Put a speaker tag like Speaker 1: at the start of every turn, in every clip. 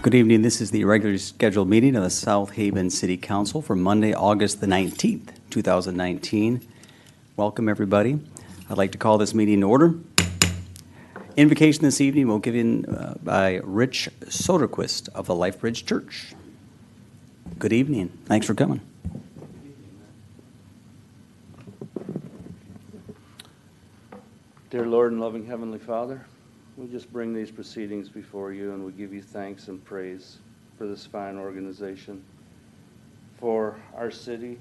Speaker 1: Good evening. This is the regularly scheduled meeting of the South Haven City Council for Monday, August the 19th, 2019. Welcome, everybody. I'd like to call this meeting to order. Invocation this evening will be given by Rich Soderquist of the Lifebridge Church. Good evening. Thanks for coming.
Speaker 2: Dear Lord and loving Heavenly Father, we just bring these proceedings before you, and we give you thanks and praise for this fine organization, for our city,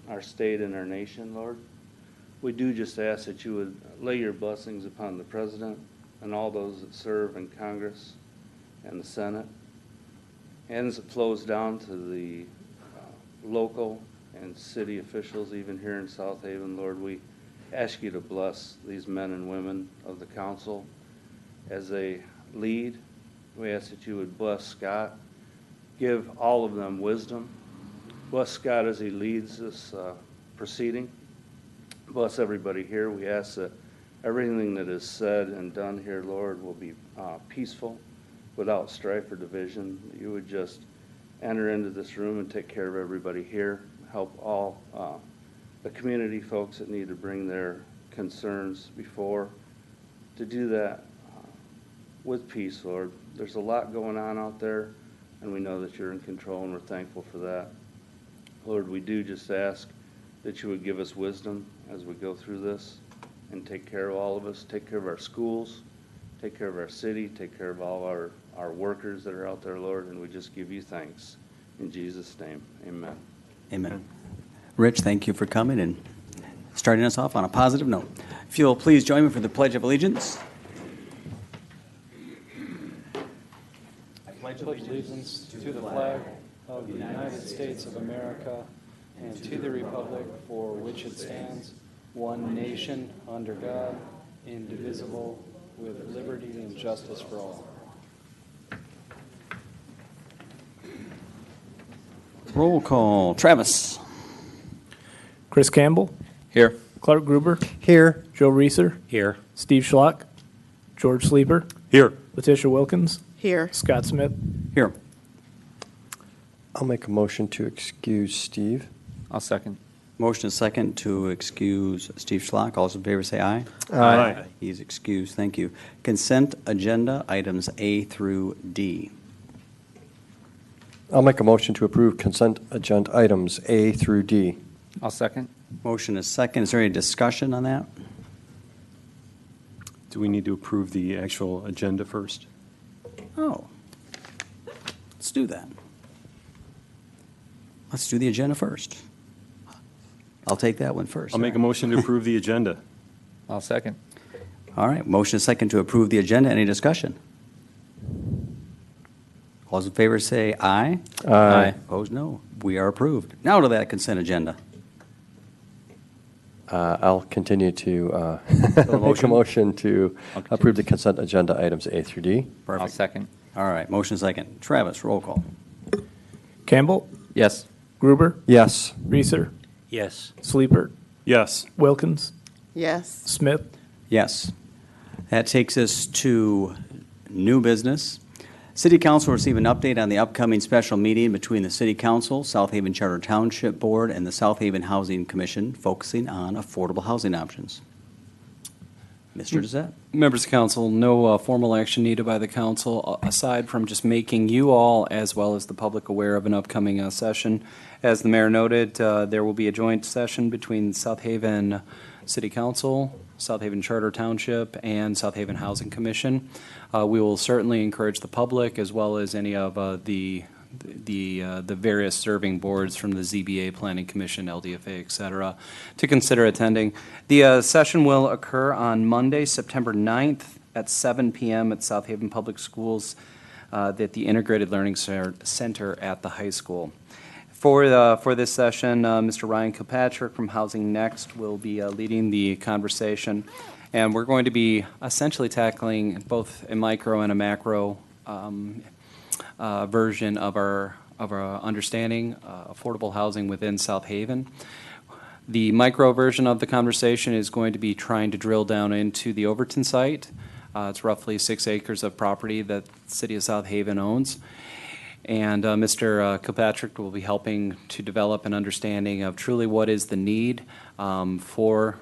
Speaker 2: our state, and our nation, Lord. We do just ask that you would lay your blessings upon the President and all those that serve in Congress and the Senate. And as it flows down to the local and city officials, even here in South Haven, Lord, we ask you to bless these men and women of the council as they lead. We ask that you would bless Scott, give all of them wisdom. Bless Scott as he leads this proceeding. Bless everybody here. We ask that everything that is said and done here, Lord, will be peaceful, without strife or division. That you would just enter into this room and take care of everybody here. Help all the community folks that need to bring their concerns before, to do that with peace, Lord. There's a lot going on out there, and we know that you're in control, and we're thankful for that. Lord, we do just ask that you would give us wisdom as we go through this and take care of all of us, take care of our schools, take care of our city, take care of all our workers that are out there, Lord, and we just give you thanks. In Jesus' name, amen.
Speaker 1: Amen. Rich, thank you for coming and starting us off on a positive note. If you'll please join me for the Pledge of Allegiance.
Speaker 3: I pledge allegiance to the flag of the United States of America and to the republic for which it stands, one nation, under God, indivisible, with liberty and justice for all.
Speaker 1: Roll call. Travis.
Speaker 4: Chris Campbell.
Speaker 5: Here.
Speaker 4: Clark Gruber.
Speaker 5: Here.
Speaker 4: Joe Reeser.
Speaker 5: Here.
Speaker 4: Steve Schlock. George Sleeper.
Speaker 5: Here.
Speaker 4: Letitia Wilkins.
Speaker 6: Here.
Speaker 4: Scott Smith.
Speaker 1: Here.
Speaker 5: I'll make a motion to excuse Steve.
Speaker 7: I'll second.
Speaker 1: Motion is second to excuse Steve Schlock. All those in favor say aye.
Speaker 5: Aye.
Speaker 1: He's excused. Thank you. Consent agenda items A through D.
Speaker 5: I'll make a motion to approve consent agenda items A through D.
Speaker 7: I'll second.
Speaker 1: Motion is second. Is there any discussion on that?
Speaker 8: Do we need to approve the actual agenda first?
Speaker 1: Oh, let's do that. Let's do the agenda first. I'll take that one first.
Speaker 8: I'll make a motion to approve the agenda.
Speaker 7: I'll second.
Speaker 1: All right, motion is second to approve the agenda. Any discussion? All those in favor say aye.
Speaker 5: Aye.
Speaker 1: Opposed, no. We are approved. Now to that consent agenda.
Speaker 5: I'll continue to
Speaker 1: So the
Speaker 5: make a
Speaker 1: motion?
Speaker 5: motion to
Speaker 1: Okay.
Speaker 5: approve the consent agenda items A through D.
Speaker 7: I'll
Speaker 1: Perfect.
Speaker 7: second.
Speaker 1: All right, motion second. Travis, roll call.
Speaker 4: Campbell.
Speaker 7: Yes.
Speaker 4: Gruber.
Speaker 5: Yes.
Speaker 4: Reeser.
Speaker 7: Yes.
Speaker 4: Sleeper.
Speaker 8: Yes.
Speaker 4: Wilkins.
Speaker 6: Yes.
Speaker 4: Smith.
Speaker 1: Yes. That takes us to new business. City Council will receive an update on the upcoming special meeting between the City Council, South Haven Charter Township Board, and the South Haven Housing Commission, focusing on affordable housing options. Mr. Dezette?
Speaker 3: Members of council, no formal action needed by the council, aside from just making you all, as well as the public, aware of an upcoming session. As the mayor noted, there will be a joint session between South Haven City Council, South Haven Charter Township, and South Haven Housing Commission. We will certainly encourage the public, as well as any of the various serving boards from the ZBA, Planning Commission, LDFA, et cetera, to consider attending. The session will occur on Monday, September 9th at 7 p.m. at South Haven Public Schools at the Integrated Learning Center at the high school. For this session, Mr. Ryan Kilpatrick from Housing Next will be leading the conversation, and we're going to be essentially tackling both a micro and a macro version of our understanding affordable housing within South Haven. The micro version of the conversation is going to be trying to drill down into the Overton site, It's roughly 6 acres of property that the city of South Haven owns. And Mr. Kilpatrick will be helping to develop an understanding of truly what is the need for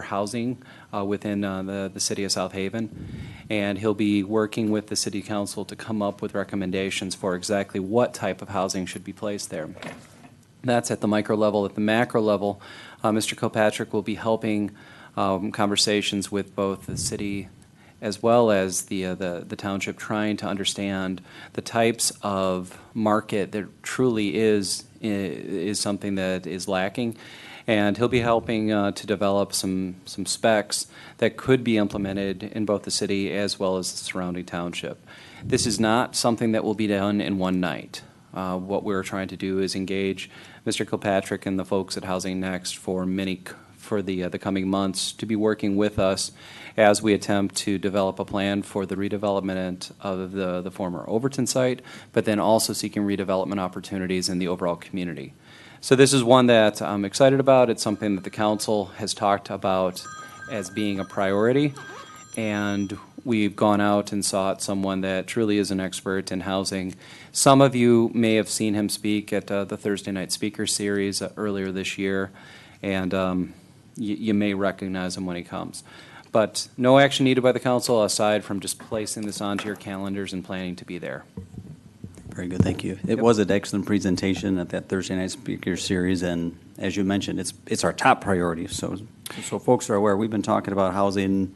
Speaker 3: housing within the city of South Haven. And he'll be working with the city council to come up with recommendations for exactly what type of housing should be placed there. That's at the micro level. At the macro level, Mr. Kilpatrick will be helping conversations with both the city as well as the township, trying to understand the types of market that truly is something that is lacking. And he'll be helping to develop some specs that could be implemented in both the city as well as the surrounding township. This is not something that will be done in one night. What we're trying to do is engage Mr. Kilpatrick and the folks at Housing Next for the coming months to be working with us as we attempt to develop a plan for the redevelopment of the former Overton site, but then also seeking redevelopment opportunities in the overall community. So this is one that I'm excited about. It's something that the council has talked about as being a priority, and we've gone out and sought someone that truly is an expert in housing. Some of you may have seen him speak at the Thursday Night Speaker Series earlier this year, and you may recognize him when he comes. But no action needed by the council aside from just placing this onto your calendars and planning to be there.
Speaker 1: Very good, thank you. It was an excellent presentation at that Thursday Night Speaker Series, and as you mentioned, it's our top priority. So folks are aware, we've been talking about housing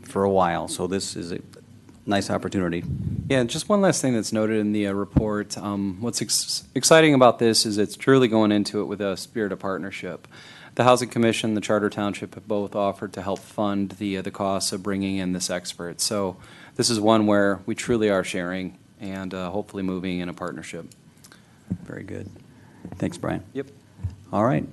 Speaker 1: for a while, so this is a nice opportunity.
Speaker 3: Yeah, and just one last thing that's noted in the report. What's exciting about this is it's truly going into it with a spirit of partnership. The Housing Commission, the Charter Township have both offered to help fund the costs of bringing in this expert. So this is one where we truly are sharing and hopefully moving in a partnership.
Speaker 1: Very good. Thanks, Brian.
Speaker 3: Yep.
Speaker 1: All right.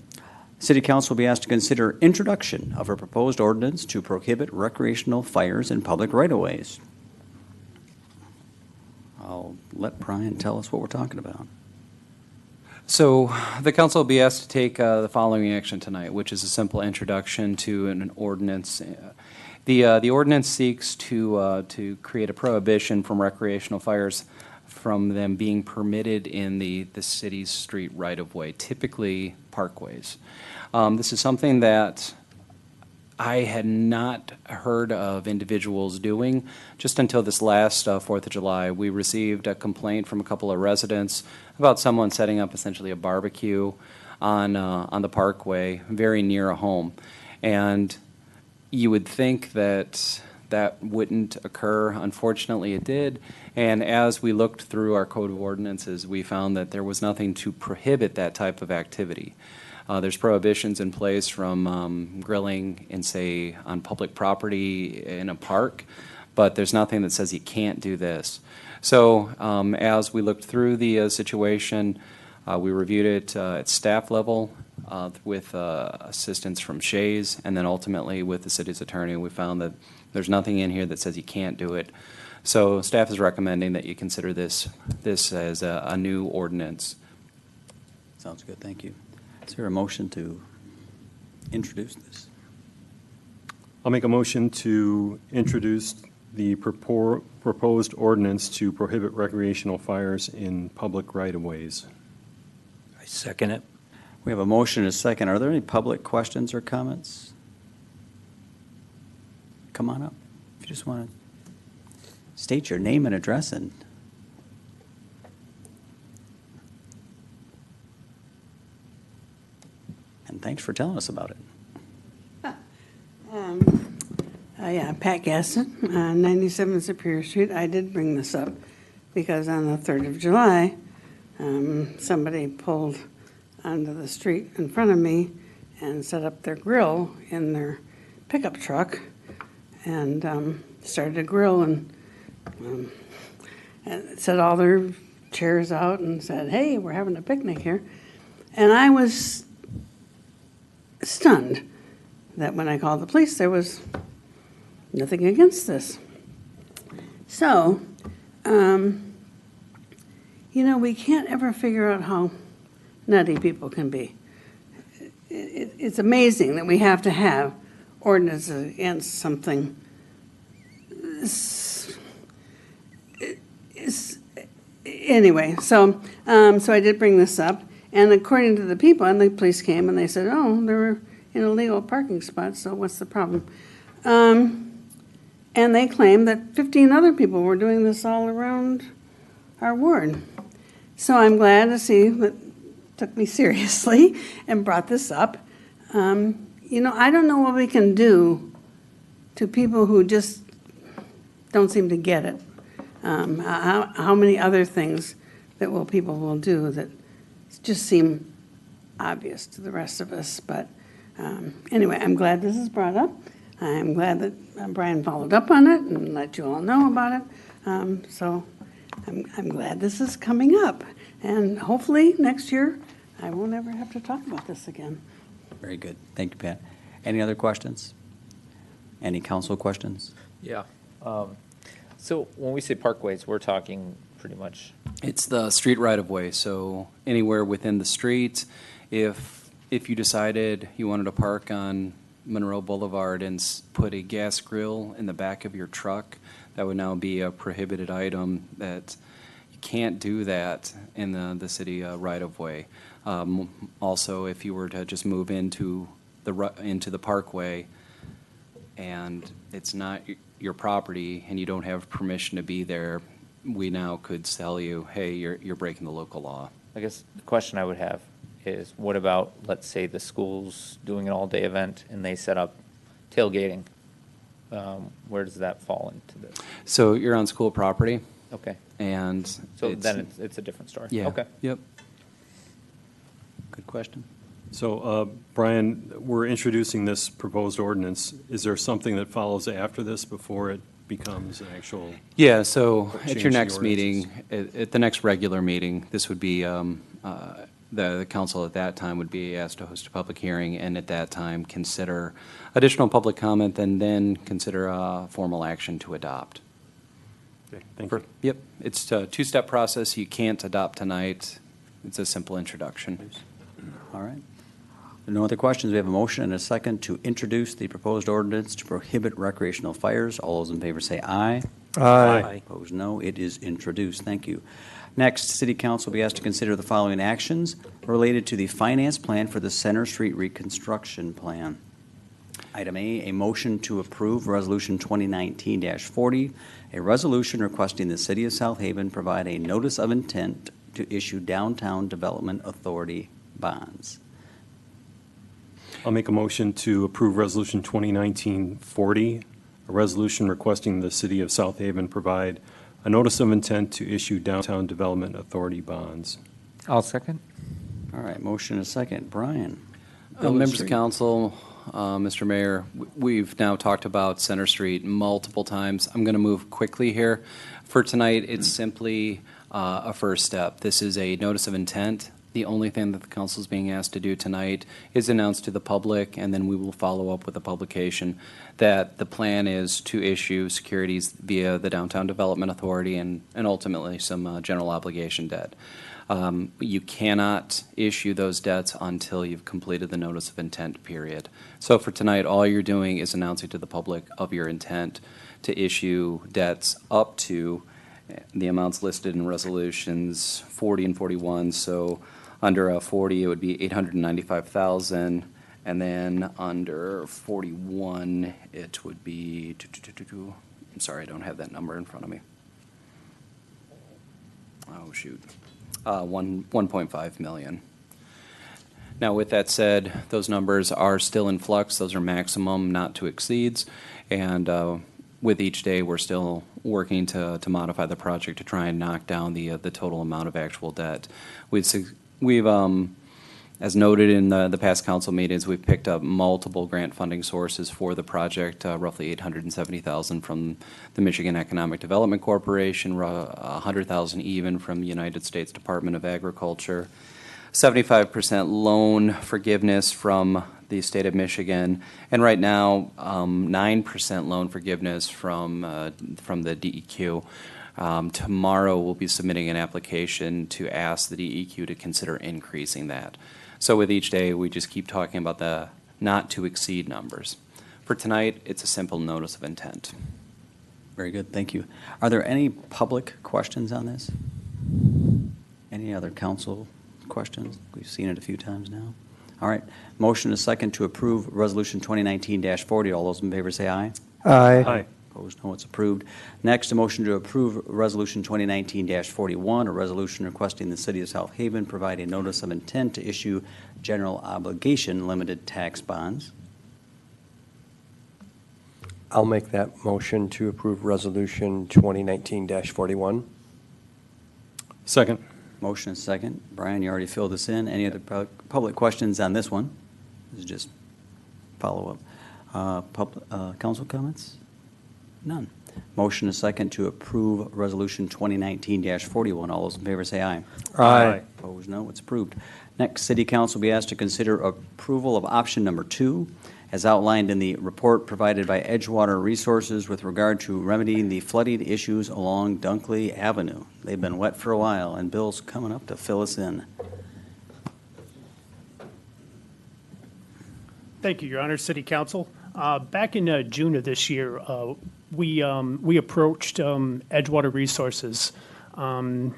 Speaker 1: City Council will be asked to consider introduction of a proposed ordinance to prohibit recreational fires in public right-of-ways. I'll let Brian tell us what we're talking about.
Speaker 3: So the council will be asked to take the following action tonight, which is a simple introduction to an ordinance. The ordinance seeks to create a prohibition from recreational fires from them being permitted in the city's street right-of-way, typically parkways. This is something that I had not heard of individuals doing just until this last 4th of July. We received a complaint from a couple of residents about someone setting up essentially a barbecue on the parkway very near a home. And you would think that that wouldn't occur. Unfortunately, it did. And as we looked through our code of ordinances, we found that there was nothing to prohibit that type of activity. There's prohibitions in place from grilling in, say, on public property in a park, but there's nothing that says you can't do this. So as we looked through the situation, we reviewed it at staff level with assistance from Shays, and then ultimately with the city's attorney. We found that there's nothing in here that says you can't do it. So staff is recommending that you consider this as a new ordinance.
Speaker 1: Sounds good, thank you. Is there a motion to introduce this?
Speaker 8: I'll make a motion to introduce the proposed ordinance to prohibit recreational fires in public right-of-ways.
Speaker 7: I second it.
Speaker 1: We have a motion and a second. Are there any public questions or comments? Come on up. If you just want to state your name and address and thanks for telling us about it.
Speaker 6: Yeah, Pat Gaston, 97 Superior Street. I did bring this up because on the 3rd of July, somebody pulled onto the street in front of me and set up their grill in their pickup truck and started to grill and set all their chairs out and said, "Hey, we're having a picnic here." And I was stunned that when I called the police, there was nothing against this. So, we can't ever figure out how nutty people can be. It's amazing that we have to have ordinances against something Anyway, so I did bring this up, and according to the people, and the police came and they said, oh, they were in illegal parking spots, so what's the problem? And they claimed that 15 other people were doing this all around our ward. So I'm glad to see that took me seriously and brought this up. You know, I don't know what we can do to people who just don't seem to get it. How many other things that people will do that just seem obvious to the rest of us. But anyway, I'm glad this is brought up. I'm glad that Brian followed up on it and let you all know about it. So I'm glad this is coming up. And hopefully next year, I won't ever have to talk about this again.
Speaker 1: Very good. Thank you, Pat. Any other questions? Any council questions?
Speaker 9: Yeah. So when we say parkways, we're talking pretty much,
Speaker 3: It's the street right-of-way, so anywhere within the street, if you decided you wanted to park on Monroe Boulevard and put a gas grill in the back of your truck, that would now be a prohibited item. That you can't do that in the city right-of-way. Also, if you were to just move into the parkway and it's not your property and you don't have permission to be there, we now could tell you, hey, you're breaking the local law.
Speaker 9: I guess the question I would have is, what about, let's say, the school's doing an all-day event and they set up tailgating? Where does that fall into this?
Speaker 3: So you're on school property,
Speaker 9: Okay.
Speaker 3: and
Speaker 9: So then it's a different story.
Speaker 3: yeah.
Speaker 9: Okay.
Speaker 3: Yep.
Speaker 1: Good question.
Speaker 8: So, Brian, we're introducing this proposed ordinance. Is there something that follows after this before it becomes an actual?
Speaker 3: Yeah, so
Speaker 8: Change
Speaker 3: at your
Speaker 8: the
Speaker 3: next meeting, at the next regular meeting, this would be, the council at that time would be asked to host a public hearing, and at that time, consider additional public comment, and then consider formal action to adopt.
Speaker 8: Okay, thank you.
Speaker 3: Yep, it's a two-step process. You can't adopt tonight. It's a simple introduction.
Speaker 1: All right. There are no other questions. We have a motion and a second to introduce the proposed ordinance to prohibit recreational fires. All those in favor say aye.
Speaker 5: Aye.
Speaker 1: Opposed, no. It is introduced. Thank you. Next, City Council will be asked to consider the following actions related to the finance plan for the Center Street reconstruction plan. Item A motion to approve Resolution 2019-40, a resolution requesting the City of South Haven provide a notice of intent to issue Downtown Development Authority bonds.
Speaker 8: I'll make a motion to approve Resolution 2019-40, a resolution requesting the City of South Haven provide a notice of intent to issue Downtown Development Authority bonds.
Speaker 9: I'll second.
Speaker 1: All right, motion and a second. Brian?
Speaker 3: Members of council, Mr. Mayor, we've now talked about Center Street multiple times. I'm going to move quickly here. For tonight, it's simply a first step. This is a notice of intent. The only thing that the council is being asked to do tonight is announce to the public, and then we will follow up with a publication, that the plan is to issue securities via the Downtown Development Authority and ultimately some general obligation debt. You cannot issue those debts until you've completed the notice of intent period. So for tonight, all you're doing is announcing to the public of your intent to issue debts up to the amounts listed in resolutions 40 and 41. So under 40, it would be $895,000, and then under 41, it would be. I'm sorry, I don't have that number in front of me. Oh shoot, 1.5 million. Now, with that said, those numbers are still in flux. Those are maximum, not to exceeds, and with each day, we're still working to modify the project to try and knock down the total amount of actual debt. We've as noted in the past council meetings, we've picked up multiple grant funding sources for the project, roughly $870,000 from the Michigan Economic Development Corporation, $100,000 even from the United States Department of Agriculture, 75% loan forgiveness from the state of Michigan, and right now 9% loan forgiveness from the DEQ. Tomorrow we'll be submitting an application to ask the DEQ to consider increasing that. So with each day, we just keep talking about the not to exceed numbers. For tonight, it's a simple notice of intent.
Speaker 1: Very good, thank you. Are there any public questions on this? Any other council questions? We've seen it a few times now. All right, motion is second to approve Resolution 2019-40. All those in favor say aye.
Speaker 8: Aye.
Speaker 1: Opposed, no, it's approved. Next, a motion to approve Resolution 2019-41, a resolution requesting the City of South Haven provide a notice of intent to issue general obligation limited tax bonds.
Speaker 5: I'll make that motion to approve Resolution 2019-41.
Speaker 8: Second.
Speaker 1: Motion is second. Brian, you already filled this in. Any other public questions on this one? This is just follow-up. Council comments? None. Motion is second to approve Resolution 2019-41. All those in favor say aye.
Speaker 8: Aye.
Speaker 1: Opposed, no. It's approved. Next, City Council will be asked to consider approval of option number 2, as outlined in the report provided by Edgewater Resources with regard to remedying the flooding issues along Dunkley Avenue. They've been wet for a while, and Bill's coming up to fill us in.
Speaker 10: Thank you, Your Honor, City Council. Back in June of this year, we approached Edgewater Resources to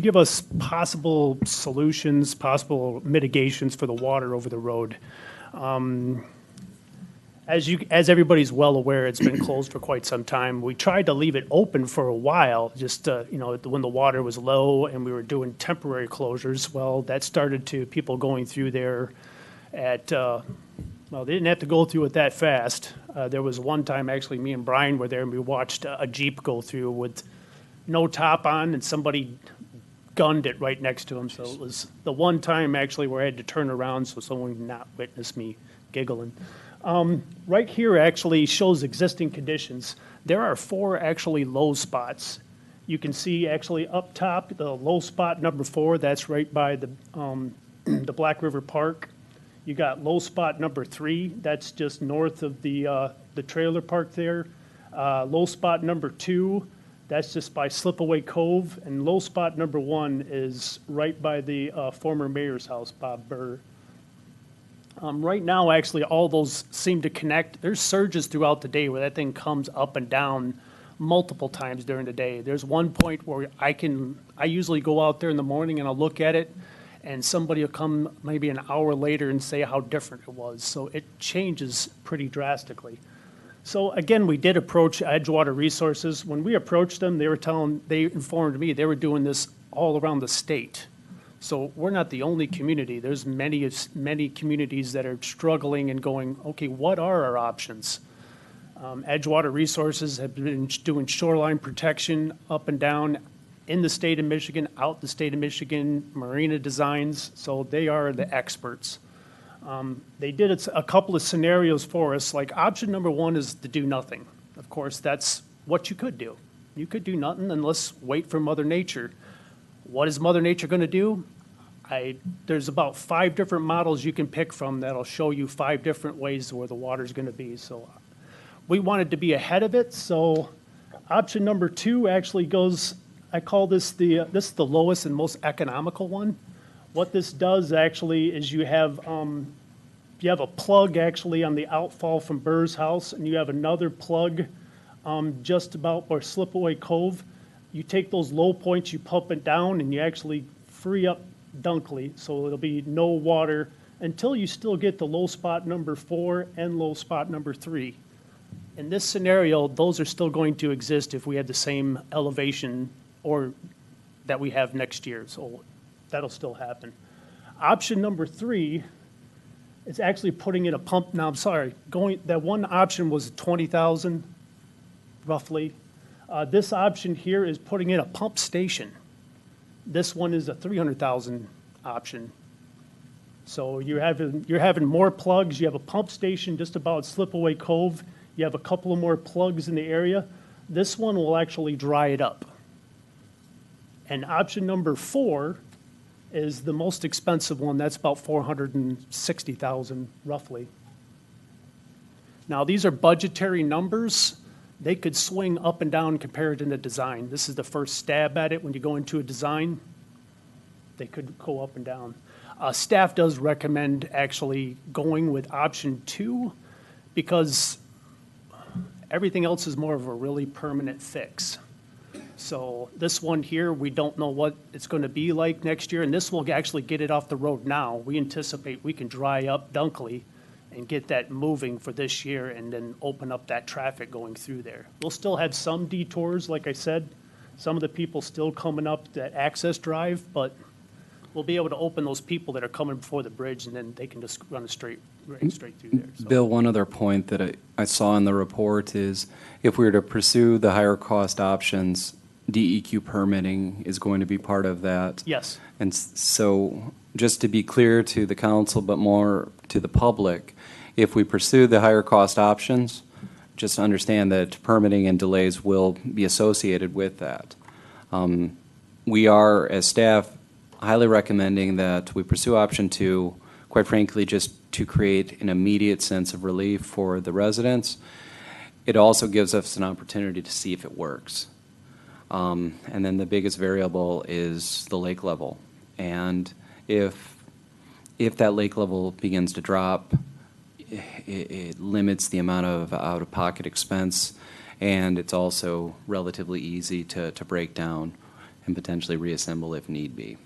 Speaker 10: give us possible solutions, possible mitigations for the water over the road. As everybody's well aware, it's been closed for quite some time. We tried to leave it open for a while, just when the water was low and we were doing temporary closures. Well, that started to people going through there at well, they didn't have to go through it that fast. There was one time, actually, me and Brian were there, and we watched a Jeep go through with no top on, and somebody gunned it right next to him. So it was the one time, actually, where I had to turn around so someone would not witness me giggling. Right here actually shows existing conditions. There are 4 actually low spots. You can see actually up top, the low spot number 4, that's right by the Black River Park. You got low spot number 3, that's just north of the trailer park there. Low spot number 2, that's just by Slipaway Cove. And low spot number 1 is right by the former mayor's house, Bob Burr. Right now, actually, all those seem to connect. There's surges throughout the day where that thing comes up and down multiple times during the day. There's one point where I usually go out there in the morning and I'll look at it, and somebody will come maybe an hour later and say how different it was. So it changes pretty drastically. So again, we did approach Edgewater Resources. When we approached them, they informed me they were doing this all around the state. So we're not the only community. There's many communities that are struggling and going, okay, what are our options? Edgewater Resources have been doing shoreline protection up and down in the state of Michigan, out the state of Michigan, marina designs, so they are the experts. They did a couple of scenarios for us, like option number 1 is to do nothing. Of course, that's what you could do. You could do nothing and let's wait for Mother Nature. What is Mother Nature going to do? There's about 5 different models you can pick from that'll show you 5 different ways where the water's going to be. So we wanted to be ahead of it. So option number 2 actually goes, I call this the lowest and most economical one. What this does actually is you have a plug actually on the outfall from Burr's house, and you have another plug just about where Slipaway Cove. You take those low points, you pump it down, and you actually free up Dunkley, so it'll be no water until you still get the low spot number 4 and low spot number 3. In this scenario, those are still going to exist if we had the same elevation or that we have next year, so that'll still happen. Option number 3 is actually putting in a pump. Now, I'm sorry, that one option was 20,000 roughly. This option here is putting in a pump station. This one is a 300,000 option. So you're having more plugs. You have a pump station just about Slipaway Cove. You have a couple of more plugs in the area. This one will actually dry it up. And option number 4 is the most expensive one. That's about 460,000 roughly. Now these are budgetary numbers. They could swing up and down compared to the design. This is the first stab at it. When you go into a design, they could go up and down. Staff does recommend actually going with option 2 because Everything else is more of a really permanent fix. So this one here, we don't know what it's going to be like next year, and this will actually get it off the road now. We anticipate we can dry up Dunkley and get that moving for this year and then open up that traffic going through there. We'll still have some detours, like I said, some of the people still coming up that access drive, but we'll be able to open those people that are coming before the bridge, and then they can just run right straight through there. So-
Speaker 3: Bill, one other point that I saw in the report is if we were to pursue the higher cost options, DEQ permitting is going to be part of that.
Speaker 10: Yes.
Speaker 3: And so, just to be clear to the council, but more to the public, if we pursue the higher cost options, just understand that permitting and delays will be associated with that. We are, as staff, highly recommending that we pursue option 2, quite frankly, just to create an immediate sense of relief for the residents. It also gives us an opportunity to see if it works. And then the biggest variable is the lake level. And if that lake level begins to drop, it limits the amount of out-of-pocket expense, and it's also relatively easy to break down and potentially reassemble if need be.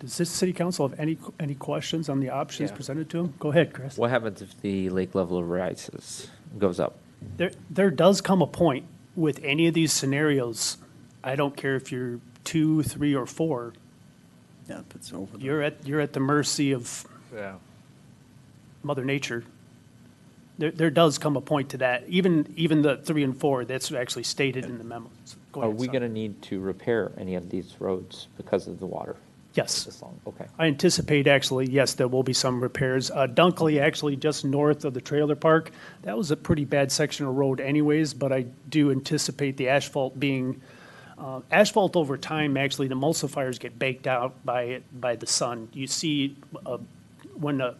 Speaker 10: Does this city council have any questions on the options
Speaker 9: Yeah.
Speaker 10: presented to them? Go ahead, Chris.
Speaker 9: What happens if the lake level rises, goes up?
Speaker 10: There does come a point with any of these scenarios, I don't care if you're 2, 3, or 4,
Speaker 1: Yeah, if it's over.
Speaker 10: you're at the mercy of
Speaker 9: Yeah.
Speaker 10: Mother Nature. There does come a point to that. Even the 3 and 4, that's actually stated in the memo. Go
Speaker 9: Are
Speaker 10: ahead,
Speaker 9: we
Speaker 10: Son.
Speaker 9: going to need to repair any of these roads because of the water
Speaker 10: Yes.
Speaker 9: this long? Okay.
Speaker 10: I anticipate actually, yes, there will be some repairs. Dunkley, actually just north of the trailer park, that was a pretty bad section of road anyways, but I do anticipate the asphalt being, asphalt over time, actually, the emulsifiers get baked out by the sun. You see, when a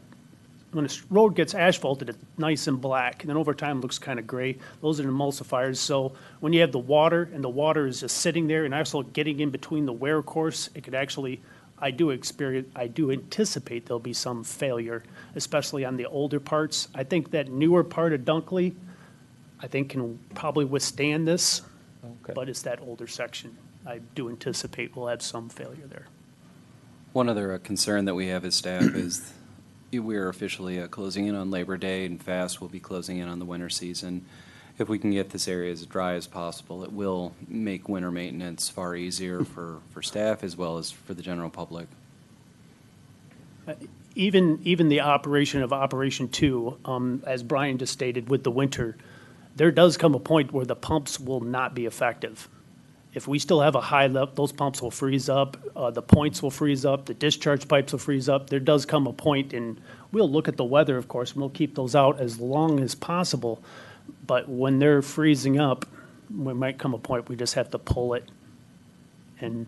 Speaker 10: road gets asphalted, it's nice and black, and then over time it looks kind of gray. Those are the emulsifiers. So when you have the water, and the water is just sitting there and also getting in between the wear course, it could actually, I do anticipate there'll be some failure, especially on the older parts. I think that newer part of Dunkley, I think can probably withstand this,
Speaker 9: Okay.
Speaker 10: but it's that older section. I do anticipate we'll have some failure there.
Speaker 3: One other concern that we have as staff is we are officially closing in on Labor Day, and fast will be closing in on the winter season. If we can get this area as dry as possible, it will make winter maintenance far easier for staff as well as for the general public.
Speaker 10: Even the operation of Operation 2, as Brian just stated, with the winter, there does come a point where the pumps will not be effective. If we still have a high level, those pumps will freeze up, the points will freeze up, the discharge pipes will freeze up. There does come a point, and we'll look at the weather, of course, and we'll keep those out as long as possible. But when they're freezing up, we might come a point we just have to pull it and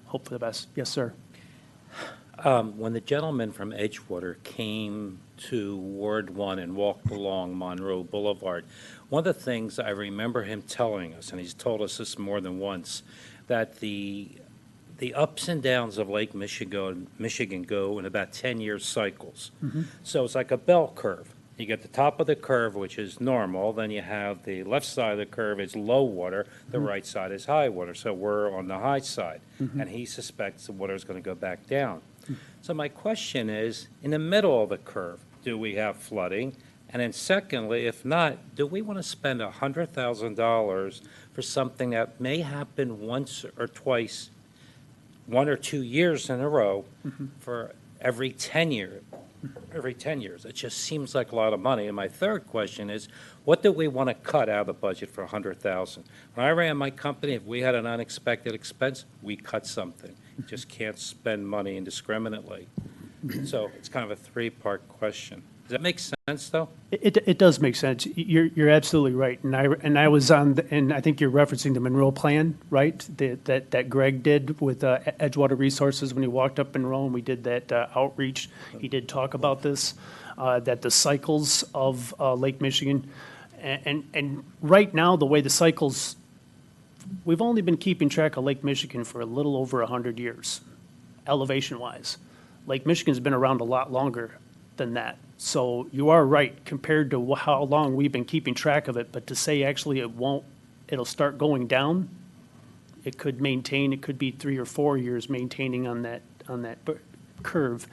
Speaker 10: hope for the best. Yes, sir.
Speaker 7: When the gentleman from Edgewater came to Ward 1 and walked along Monroe Boulevard, one of the things I remember him telling us, and he's told us this more than once, that the ups and downs of Lake Michigan go in about 10-year cycles. So it's like a bell curve. You get the top of the curve, which is normal, then you have the left side of the curve is low water, the right side is high water, so we're on the high side. And he suspects the water is going to go back down. So my question is, in the middle of the curve, do we have flooding? And then secondly, if not, do we want to spend $100,000 for something that may happen once or twice, 1 or 2 years in a row for every 10 years? Every 10 years. It just seems like a lot of money. And my third question is, what do we want to cut out of the budget for $100,000? When I ran my company, if we had an unexpected expense, we cut something. You just can't spend money indiscriminately. So it's kind of a three-part question. Does that make sense, though?
Speaker 10: It does make sense. You're absolutely right. And I was on, and I think you're referencing the Monroe Plan, right? That Greg did with Edgewater Resources when he walked up Monroe, and we did that outreach. He did talk about this, that the cycles of Lake Michigan, and right now, the way the cycles, we've only been keeping track of Lake Michigan for a little over 100 years, elevation-wise. Lake Michigan's been around a lot longer. than that. So you are right compared to how long we've been keeping track of it, but to say actually it'll start going down, it could maintain, it could be 3 or 4 years maintaining on that curve.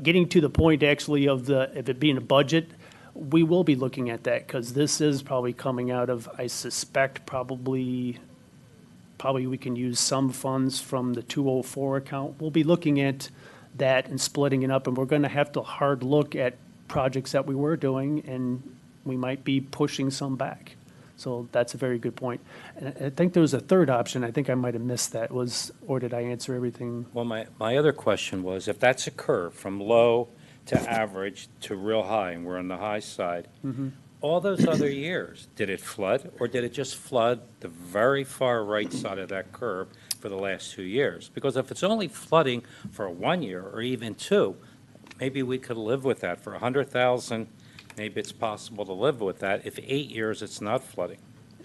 Speaker 10: Getting to the point actually of it being a budget, we will be looking at that because this is probably coming out of, I suspect, probably we can use some funds from the 204 account. We'll be looking at that and splitting it up, and we're going to have to hard look at projects that we were doing, and we might be pushing some back. So that's a very good point. And I think there was a third option. I think I might have missed that. Or did I answer everything?
Speaker 7: Well, my other question was, if that's a curve from low to average to real high, and we're on the high side, all those other years, did it flood, or did it just flood the very far right side of that curve for the last 2 years? Because if it's only flooding for 1 year or even 2, maybe we could live with that. For 100,000, maybe it's possible to live with that. If 8 years, it's not flooding.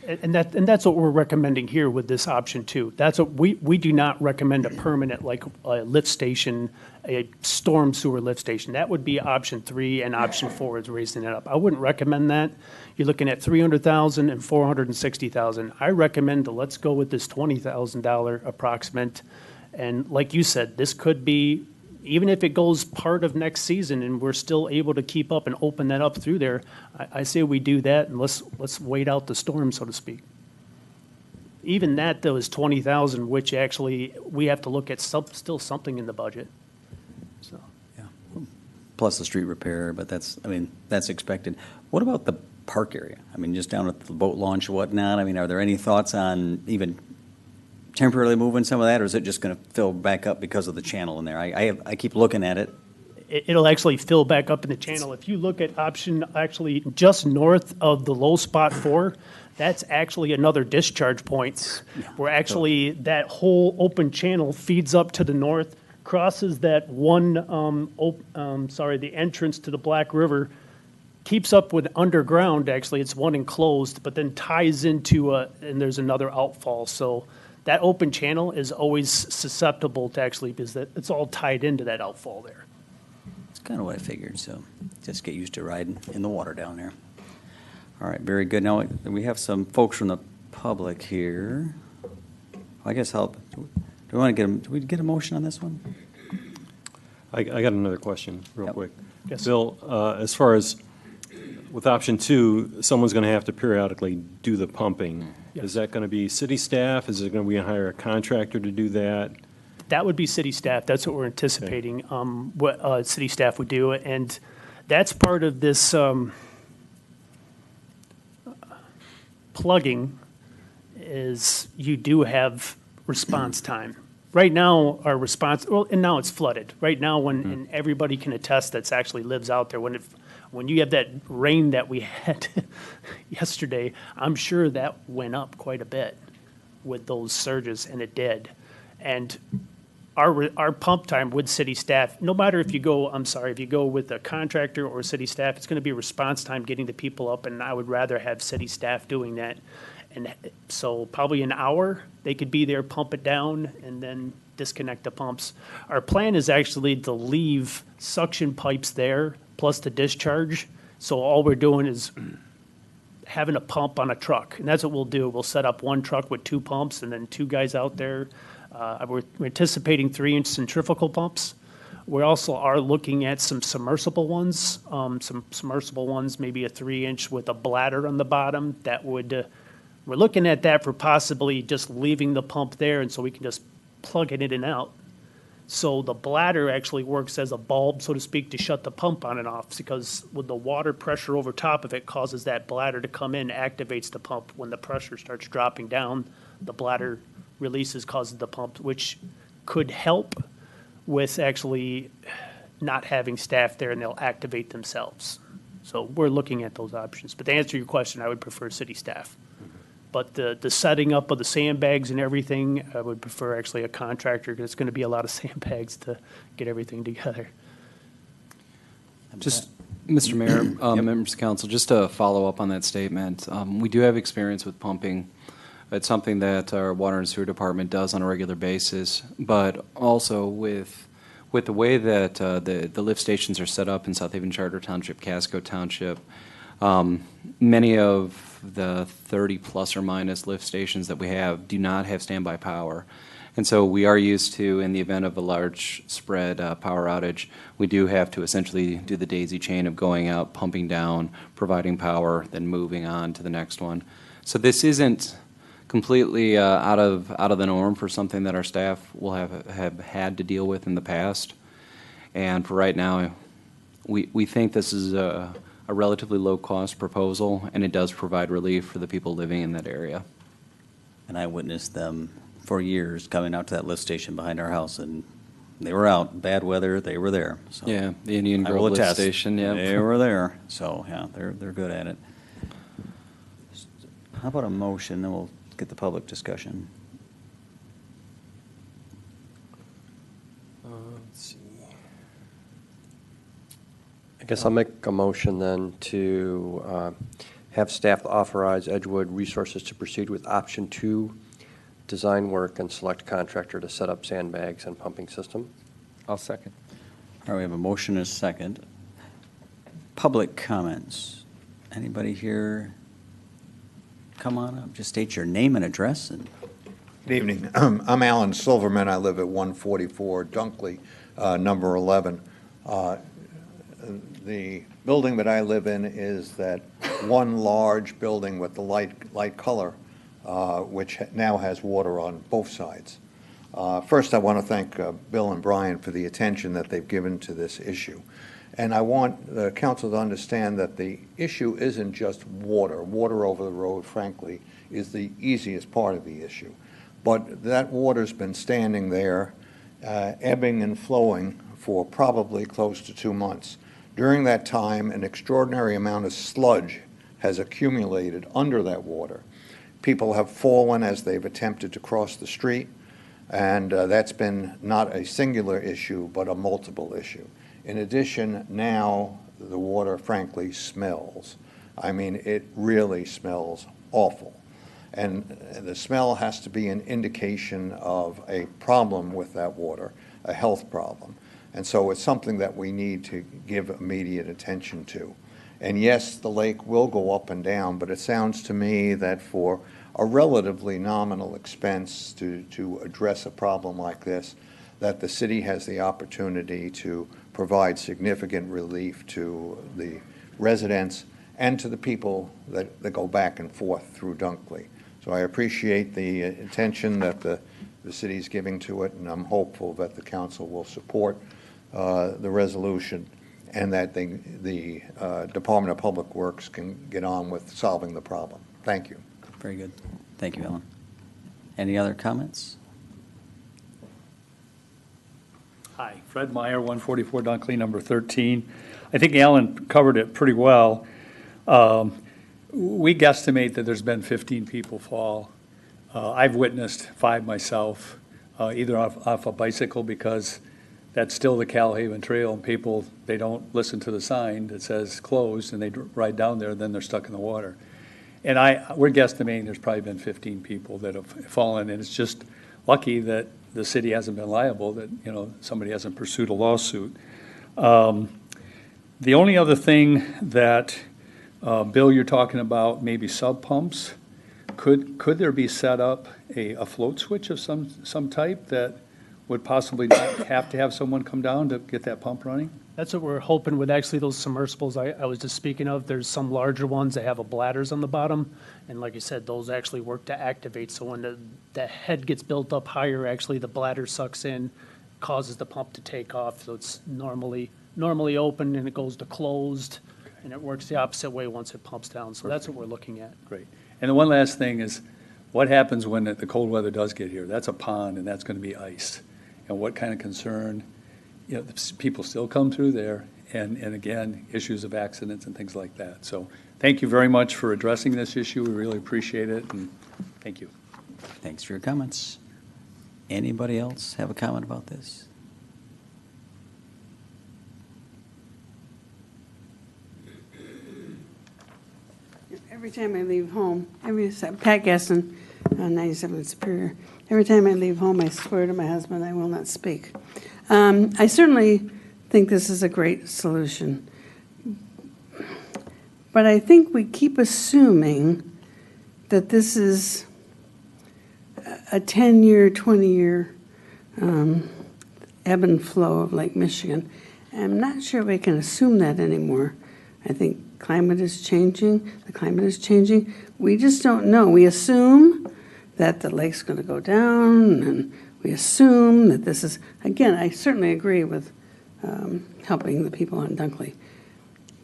Speaker 10: And that's what we're recommending here with this option too. That's what we do not recommend a permanent, like a lift station, a storm sewer lift station. That would be option 3, and option 4 is raising it up. I wouldn't recommend that. You're looking at 300,000 and 460,000. I recommend let's go with this $20,000 approximate. And like you said, this could be, even if it goes part of next season and we're still able to keep up and open that up through there, I say we do that and let's wait out the storm, so to speak. Even that, though, is 20,000, which actually we have to look at still something in the budget. So
Speaker 1: Plus the street repair, but that's expected. What about the park area? I mean, just down at the boat launch and whatnot, I mean, are there any thoughts on even temporarily moving some of that, or is it just going to fill back up because of the channel in there? I keep looking at it.
Speaker 10: It'll actually fill back up in the channel. If you look at option actually just north of the low spot 4, that's actually another discharge point where actually that whole open channel feeds up to the north, crosses that one, the entrance to the Black River, keeps up with underground, actually, it's one enclosed, but then ties into and there's another outfall. So that open channel is always susceptible to actually, because it's all tied into that outfall there.
Speaker 1: It's kind of what I figured, so just get used to riding in the water down there. All right, very good. Now, we have some folks from the public here. I guess do we get a motion on this one?
Speaker 8: I got another question, real
Speaker 1: Yep.
Speaker 8: quick.
Speaker 10: Yes.
Speaker 8: Bill, as far as with option 2, someone's going to have to periodically do the pumping.
Speaker 10: Yes.
Speaker 8: Is that going to be city staff? Is it going to be hire a contractor to do that?
Speaker 10: That would be city staff. That's what we're anticipating, what city staff would do. And that's part of this plugging is you do have response time. Right now, our response, and now it's flooded. Right now, and everybody can attest that's actually lives out there, when you have that rain that we had yesterday, I'm sure that went up quite a bit with those surges, and it did. And our pump time with city staff, no matter if you go with a contractor or city staff, it's going to be response time getting the people up, and I would rather have city staff doing that. And so probably an hour, they could be there, pump it down, and then disconnect the pumps. Our plan is actually to leave suction pipes there, plus the discharge. So all we're doing is having a pump on a truck, and that's what we'll do. We'll set up one truck with 2 pumps and then 2 guys out there. We're anticipating 3-inch centrifugal pumps. We also are looking at some submersible ones, maybe a 3-inch with a bladder on the bottom that would, we're looking at that for possibly just leaving the pump there, and so we can just plug it in and out. So the bladder actually works as a bulb, so to speak, to shut the pump on and off, because with the water pressure over top of it causes that bladder to come in, activates the pump. When the pressure starts dropping down, the bladder releases, causes the pump, which could help with actually not having staff there, and they'll activate themselves. So we're looking at those options. But to answer your question, I would prefer city staff. But the setting up of the sandbags and everything, I would prefer actually a contractor, because it's going to be a lot of sandbags to get everything together.
Speaker 3: Just, Mr. Mayor, members of council, just to follow up on that statement, we do have experience with pumping. It's something that our water and sewer department does on a regular basis, but also with With the way that the lift stations are set up in South Haven Charter Township, Casco Township, many of the 30 plus or minus lift stations that we have do not have standby power. And so we are used to, in the event of a large spread power outage, we do have to essentially do the daisy chain of going out, pumping down, providing power, then moving on to the next one. So this isn't completely out of the norm for something that our staff will have had to deal with in the past. And for right now, we think this is a relatively low-cost proposal, and it does provide relief for the people living in that area.
Speaker 1: And I witnessed them for years coming out to that lift station behind our house, and they were out, bad weather, they were there. So
Speaker 3: Yeah, the Indian
Speaker 1: I
Speaker 3: Grove
Speaker 1: will
Speaker 3: lift
Speaker 1: attest,
Speaker 3: station, yeah.
Speaker 1: they were there. So, yeah, they're good at it. How about a motion, then we'll get the public discussion.
Speaker 5: Let's see. I guess I'll make a motion then to have staff authorize Edgewood Resources to proceed with option 2, design work and select contractor to set up sandbags and pumping system.
Speaker 9: I'll second.
Speaker 1: All right, we have a motion and a second. Public comments. Anybody here? Come on up, just state your name and address and
Speaker 11: Good evening. I'm Alan Silverman. I live at 144 Dunkley, number 11. The building that I live in is that one large building with the light color, which now has water on both sides. First, I want to thank Bill and Brian for the attention that they've given to this issue. And I want the council to understand that the issue isn't just water. Water over the road, frankly, is the easiest part of the issue. But that water's been standing there, ebbing and flowing for probably close to 2 months. During that time, an extraordinary amount of sludge has accumulated under that water. People have fallen as they've attempted to cross the street, and that's been not a singular issue, but a multiple issue. In addition, now the water, frankly, smells. I mean, it really smells awful. And the smell has to be an indication of a problem with that water, a health problem. And so it's something that we need to give immediate attention to. And yes, the lake will go up and down, but it sounds to me that for a relatively nominal expense to address a problem like this, that the city has the opportunity to provide significant relief to the residents and to the people that go back and forth through Dunkley. So I appreciate the attention that the city's giving to it, and I'm hopeful that the council will support the resolution and that the Department of Public Works can get on with solving the problem. Thank you.
Speaker 1: very good. Thank you, Ellen. Any other comments?
Speaker 12: Hi, Fred Meyer, 144 Dunkley, number 13. I think Alan covered it pretty well. We guesstimate that there's been 15 people fall. I've witnessed 5 myself, either off a bicycle, because that's still the Calhaven Trail, and people, they don't listen to the sign that says closed, and they ride down there, and then they're stuck in the water. And we're guesstimating there's probably been 15 people that have fallen, and it's just lucky that the city hasn't been liable, that, you know, somebody hasn't pursued a lawsuit. The only other thing that, Bill, you're talking about maybe sub pumps. Could there be set up a float switch of some type that would possibly not have to have someone come down to get that pump running?
Speaker 10: That's what we're hoping with actually those submersibles I was just speaking of. There's some larger ones that have a bladders on the bottom. And like you said, those actually work to activate. So when the head gets built up higher, actually the bladder sucks in, causes the pump to take off. So it's normally open and it goes to closed. And it works the opposite way once it pumps down. So that's what we're looking at.
Speaker 12: Great. And the one last thing is, what happens when the cold weather does get here? That's a pond, and that's going to be ice. And what kind of concern, you know, people still come through there, and again, issues of accidents and things like that. So thank you very much for addressing this issue. We really appreciate it, and thank you.
Speaker 1: Thanks for your comments. Anybody else have a comment about this?
Speaker 6: Every time I leave home, Pat Gaston, 97 Superior. Every time I leave home, I swear to my husband I will not speak. I certainly think this is a great solution. But I think we keep assuming that this is a 10-year, 20-year ebb and flow of Lake Michigan. I'm not sure we can assume that anymore. I think climate is changing, the climate is changing. We just don't know. We assume that the lake's going to go down, and we assume that this is, again, I certainly agree with helping the people on Dunkley.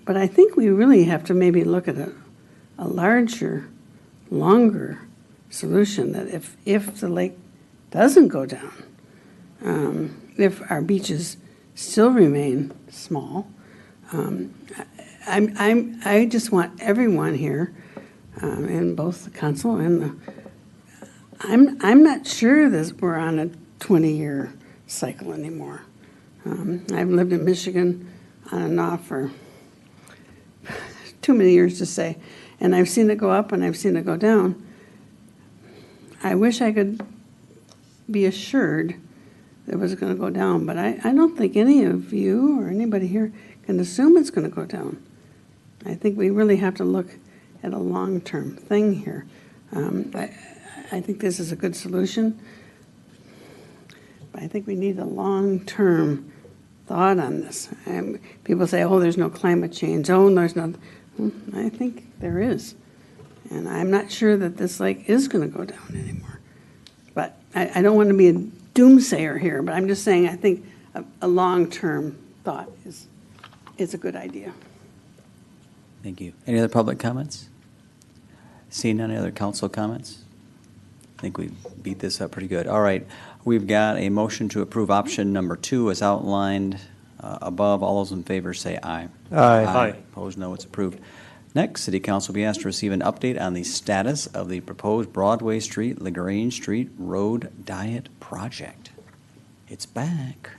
Speaker 6: But I think we really have to maybe look at a larger, longer solution, that if the lake doesn't go down, if our beaches still remain small, I just want everyone here, in both the council and the, I'm not sure that we're on a 20-year cycle anymore. I've lived in Michigan on and off for too many years to say, and I've seen it go up and I've seen it go down. I wish I could be assured that it was going to go down, but I don't think any of you or anybody here can assume it's going to go down. I think we really have to look at a long-term thing here. I think this is a good solution, but I think we need a long-term thought on this. People say, oh, there's no climate change. Oh, there's no. I think there is. And I'm not sure that this lake is going to go down anymore. But I don't want to be a doomsayer here, but I'm just saying I think a long-term thought is a good idea.
Speaker 1: Thank you. Any other public comments? Seeing none, any other council comments? I think we beat this up pretty good. All right, we've got a motion to approve option number 2 as outlined above. All those in favor say aye.
Speaker 5: Aye.
Speaker 1: Opposed, no, it's approved. Next, City Council will be asked to receive an update on the status of the proposed Broadway Street, LaGrange Street Road Diet Project. It's back.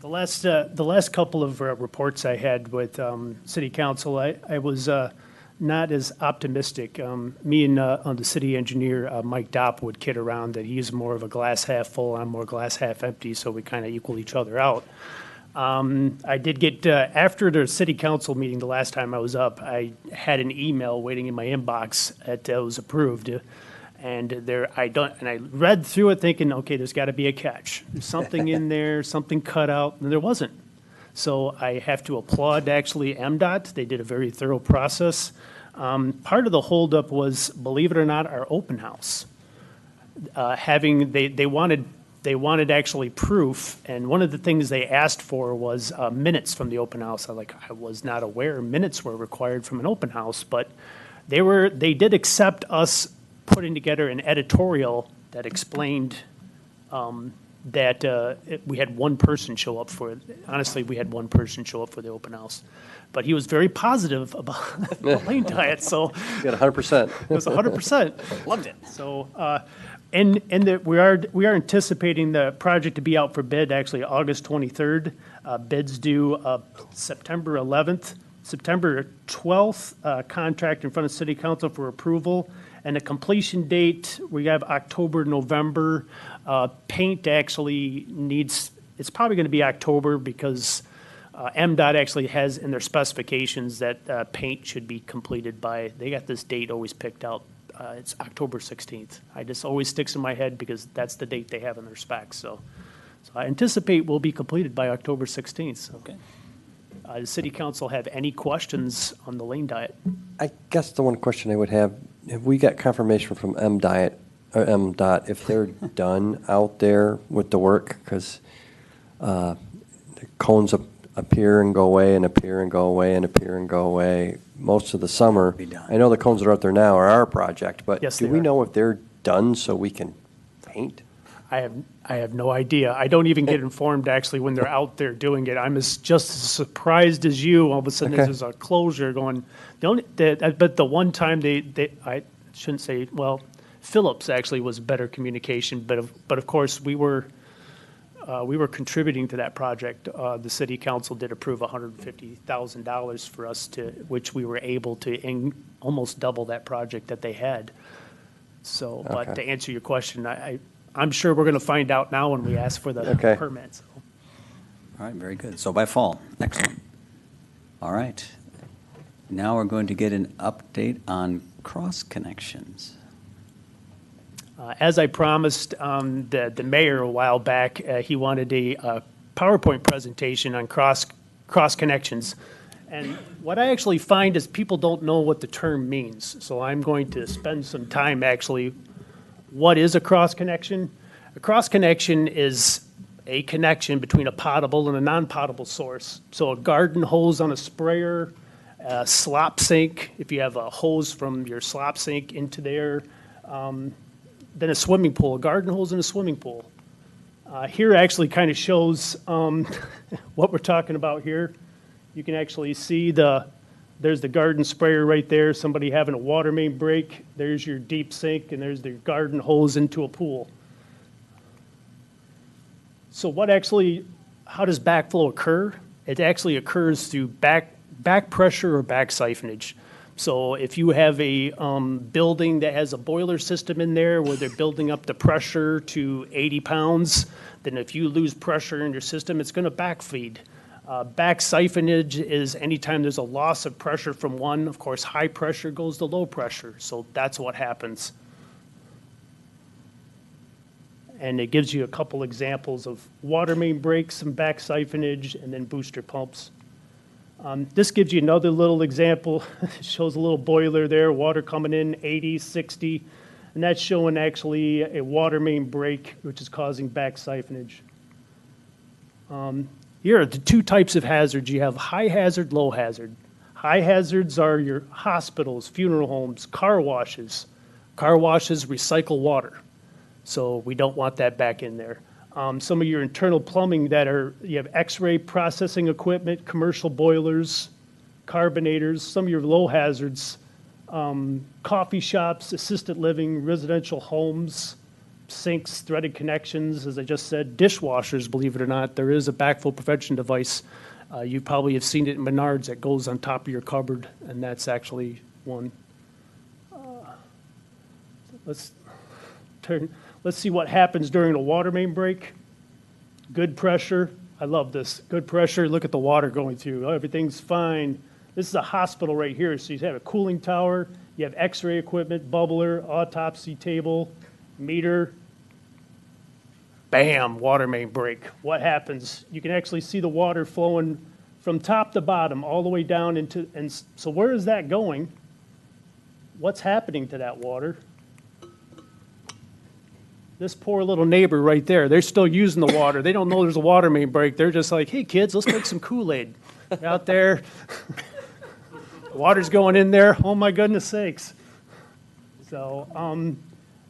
Speaker 10: The last couple of reports I had with city council, I was not as optimistic. Me and the city engineer, Mike Dopp, would kid around that he's more of a glass half full, I'm more glass half empty, so we kind of equal each other out. I did get, after the city council meeting the last time I was up, I had an email waiting in my inbox that was approved. And I read through it thinking, okay, there's got to be a catch. There's something in there, something cut out, and there wasn't. So I have to applaud actually MDOT. They did a very thorough process. Part of the holdup was, believe it or not, our open house. They wanted actually proof, and one of the things they asked for was minutes from the open house. I was not aware minutes were required from an open house, but they did accept us putting together an editorial that explained that we had one person show up for it. Honestly, we had one person show up for the open house. But he was very positive about the lane diet, so.
Speaker 5: You got 100%.
Speaker 10: It was 100%. Loved it. So, we are anticipating the project to be out for bid actually August 23rd. Bids due September 11th. September 12th, contract in front of City Council for approval. And the completion date, we have October, November. Paint actually needs, it's probably going to be October because MDOT actually has in their specifications that paint should be completed by, they got this date always picked out. It's October 16th. I just always sticks in my head because that's the date they have in their specs. So I anticipate will be completed by October 16th. Okay. Does City Council have any questions on the lane diet?
Speaker 5: I guess the one question I would have we got confirmation from MDOT if they're done out there with the work? Because the cones appear and go away and appear and go away and appear and go away most of the summer. I know the cones that are out there now are our project, but
Speaker 10: Yes,
Speaker 5: do
Speaker 10: they
Speaker 5: we
Speaker 10: are.
Speaker 5: know if they're done so we can paint?
Speaker 10: I have no idea. I don't even get informed actually when they're out there doing it. I'm just as surprised as you. All of a sudden
Speaker 5: Okay.
Speaker 10: there's a closure going. But the one time I shouldn't say. Well, Phillips actually was better communication. But of course we were contributing to that project. The city council did approve $150,000 for us which we were able to almost double that project that they had. So, but
Speaker 5: Okay.
Speaker 10: to answer your question, I'm sure we're going to find out now when we ask for the
Speaker 5: Okay.
Speaker 10: permits.
Speaker 1: All right, very good. So by fall, excellent. All right. Now we're going to get an update on cross connections.
Speaker 10: As I promised the mayor a while back, he wanted a PowerPoint presentation on cross connections. And what I actually find is people don't know what the term means. So I'm going to spend some time actually, what is a cross connection? A cross connection is a connection between a potable and a non-potable source. So a garden hose on a sprayer, a slop sink, if you have a hose from your slop sink into there, then a swimming pool, a garden hose in a swimming pool. Here actually kind of shows what we're talking about here. You can actually see there's the garden sprayer right there, somebody having a water main break, there's your deep sink, and there's the garden hose into a pool. So how does backflow occur? It actually occurs through back pressure or back siphonage. So if you have a building that has a boiler system in there where they're building up the pressure to 80 pounds, then if you lose pressure in your system, it's going to backfeed. Back siphonage is anytime there's a loss of pressure from one, of course, high pressure goes to low pressure. So that's what happens. And it gives you a couple examples of water main breaks, some back siphonage, and then booster pumps. This gives you another little example. It shows a little boiler there, water coming in 80, 60, and that's showing actually a water main break, which is causing back siphonage. Here are the two types of hazards. You have high hazard, low hazard. High hazards are your hospitals, funeral homes, car washes. Car washes recycle water, so we don't want that back in there. Some of your internal plumbing you have x-ray processing equipment, commercial boilers, carbonators. Some of your low hazards, coffee shops, assisted living, residential homes, sinks, threaded connections, as I just said, dishwashers, believe it or not. There is a backflow prevention device. You probably have seen it in Menards that goes on top of your cupboard, and that's actually one. Let's see what happens during a water main break. Good pressure. I love this. Good pressure. Look at the water going through. Oh, everything's fine. This is a hospital right here. So you have a cooling tower. You have x-ray equipment, bubbler, autopsy table, meter. Bam, water main break. What happens? You can actually see the water flowing from top to bottom all the way down into, and so where is that going? What's happening to that water? This poor little neighbor right there, they're still using the water. They don't know there's a water main break. They're just like, hey, kids, let's make some Kool-Aid. Out there, water's going in there. Oh, my goodness sakes. So,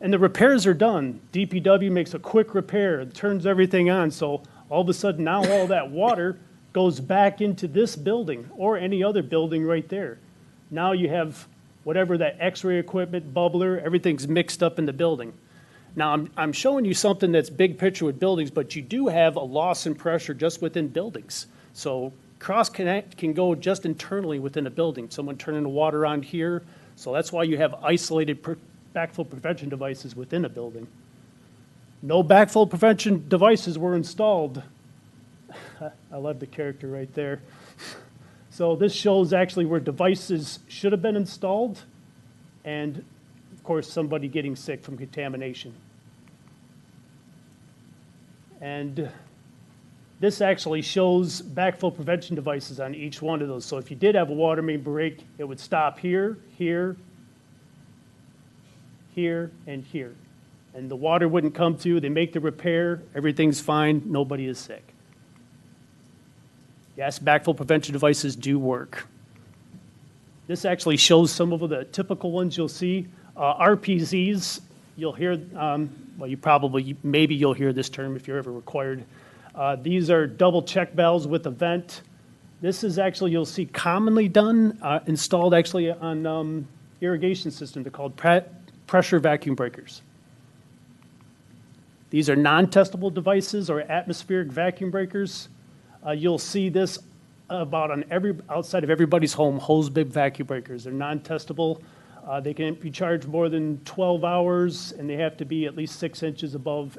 Speaker 10: and the repairs are done. DPW makes a quick repair, turns everything on. So all of a sudden now all that water goes back into this building or any other building right there. Now you have whatever that x-ray equipment, bubbler, everything's mixed up in the building. Now, I'm showing you something that's big picture with buildings, but you do have a loss in pressure just within buildings. So cross-connect can go just internally within a building. Someone turning the water on here. So that's why you have isolated backflow prevention devices within a building. No backflow prevention devices were installed. I love the character right there. So this shows actually where devices should have been installed and, of course, somebody getting sick from contamination. And this actually shows backflow prevention devices on each one of those. So if you did have a water main break, it would stop here, here, here, and here. And the water wouldn't come through. They make the repair. Everything's fine. Nobody is sick. Yes, backflow prevention devices do work. This actually shows some of the typical ones you'll see. RPZs, you'll hear, well, maybe you'll hear this term if you're ever required. These are double check valves with a vent. This is actually, you'll see commonly done, installed actually on irrigation systems. They're called pressure vacuum breakers. These are non-testable devices or atmospheric vacuum breakers. You'll see this about on outside of everybody's home, hose bib vacuum breakers. They're non-testable. They can't be charged more than 12 hours, and they have to be at least 6 inches above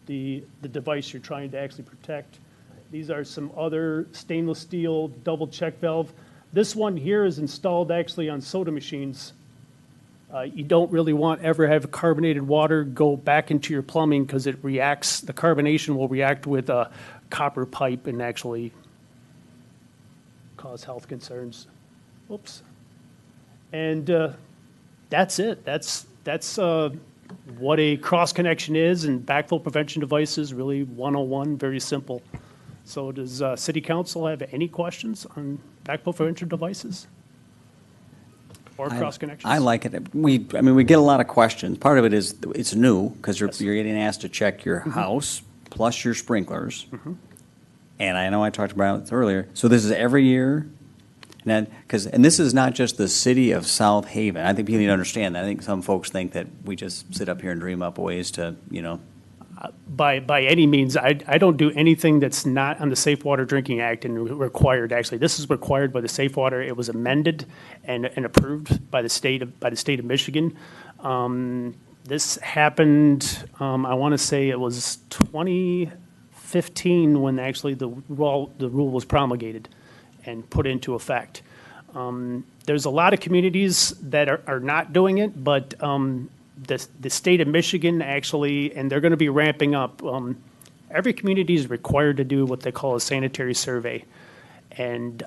Speaker 10: the device you're trying to actually protect. These are some other stainless steel double check valve. This one here is installed actually on soda machines. You don't really want ever have carbonated water go back into your plumbing because it reacts, the carbonation will react with a copper pipe and actually cause health concerns. Oops. And that's it. That's what a cross connection is, and backflow prevention devices, really 101, very simple. So does City Council have any questions on backflow prevention devices? Or cross connections?
Speaker 1: I like it. We get a lot of questions. Part of it is, it's new, because you're getting asked to check your house, plus your sprinklers. And I know I talked about it earlier. So this is every year? And this is not just the city of South Haven. I think people need to understand that. I think some folks think that we just sit up here and dream up ways to,
Speaker 10: By any means, I don't do anything that's not on the Safe Water Drinking Act and required, actually. This is required by the Safe Water. It was amended and approved by the state of Michigan. This happened, I want to say it was 2015 when actually the rule was promulgated and put into effect. There's a lot of communities that are not doing it, but the state of Michigan actually, and they're going to be ramping up. Every community is required to do what they call a sanitary survey. And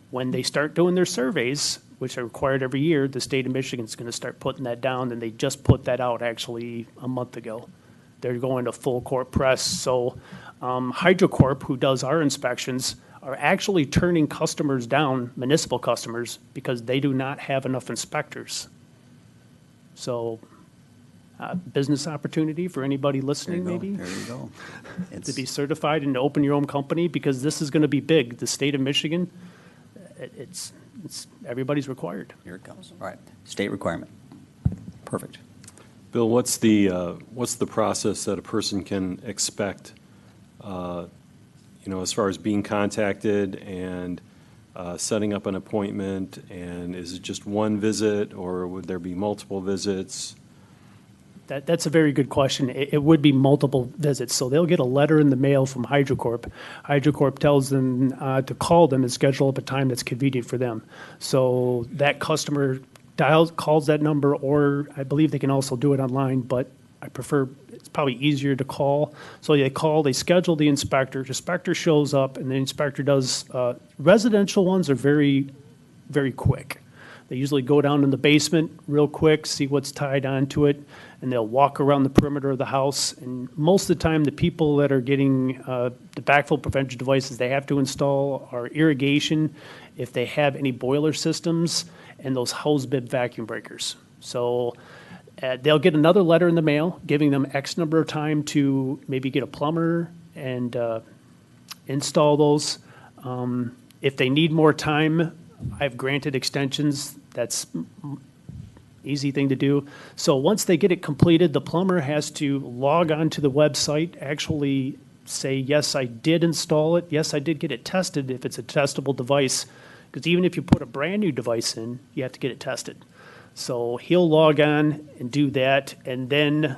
Speaker 10: when they start doing their surveys, which are required every year, the state of Michigan is going to start putting that down, and they just put that out actually a month ago. They're going to full court press. So HydroCorp, who does our inspections, are actually turning customers down, municipal customers, because they do not have enough inspectors. So, business opportunity for anybody listening, maybe?
Speaker 1: There you go.
Speaker 10: To be certified and to open your own company, because this is going to be big. The state of Michigan, it's everybody's required.
Speaker 1: Here it comes. All right, state requirement. Perfect.
Speaker 8: Bill, what's the process that a person can expect, as far as being contacted and setting up an appointment? And is it just one visit, or would there be multiple visits?
Speaker 10: That's a very good question. It would be multiple visits. So they'll get a letter in the mail from HydroCorp. HydroCorp tells them to call them and schedule up a time that's convenient for them. So that customer calls that number, or I believe they can also do it online, but I prefer, it's probably easier to call. So they call, they schedule the inspector. The inspector shows up, and the inspector does, residential ones are very, very quick. They usually go down in the basement real quick, see what's tied onto it, and they'll walk around the perimeter of the house. And most of the time, the people that are getting the backflow prevention devices they have to install are irrigation, if they have any boiler systems, and those hose bib vacuum breakers. So they'll get another letter in the mail giving them X number of time to maybe get a plumber and install those. If they need more time, I've granted extensions. That's easy thing to do. So once they get it completed, the plumber has to log on to the website, actually say, yes, I did install it. Yes, I did get it tested if it's a testable device. Because even if you put a brand new device in, you have to get it tested. So he'll log on and do that, and then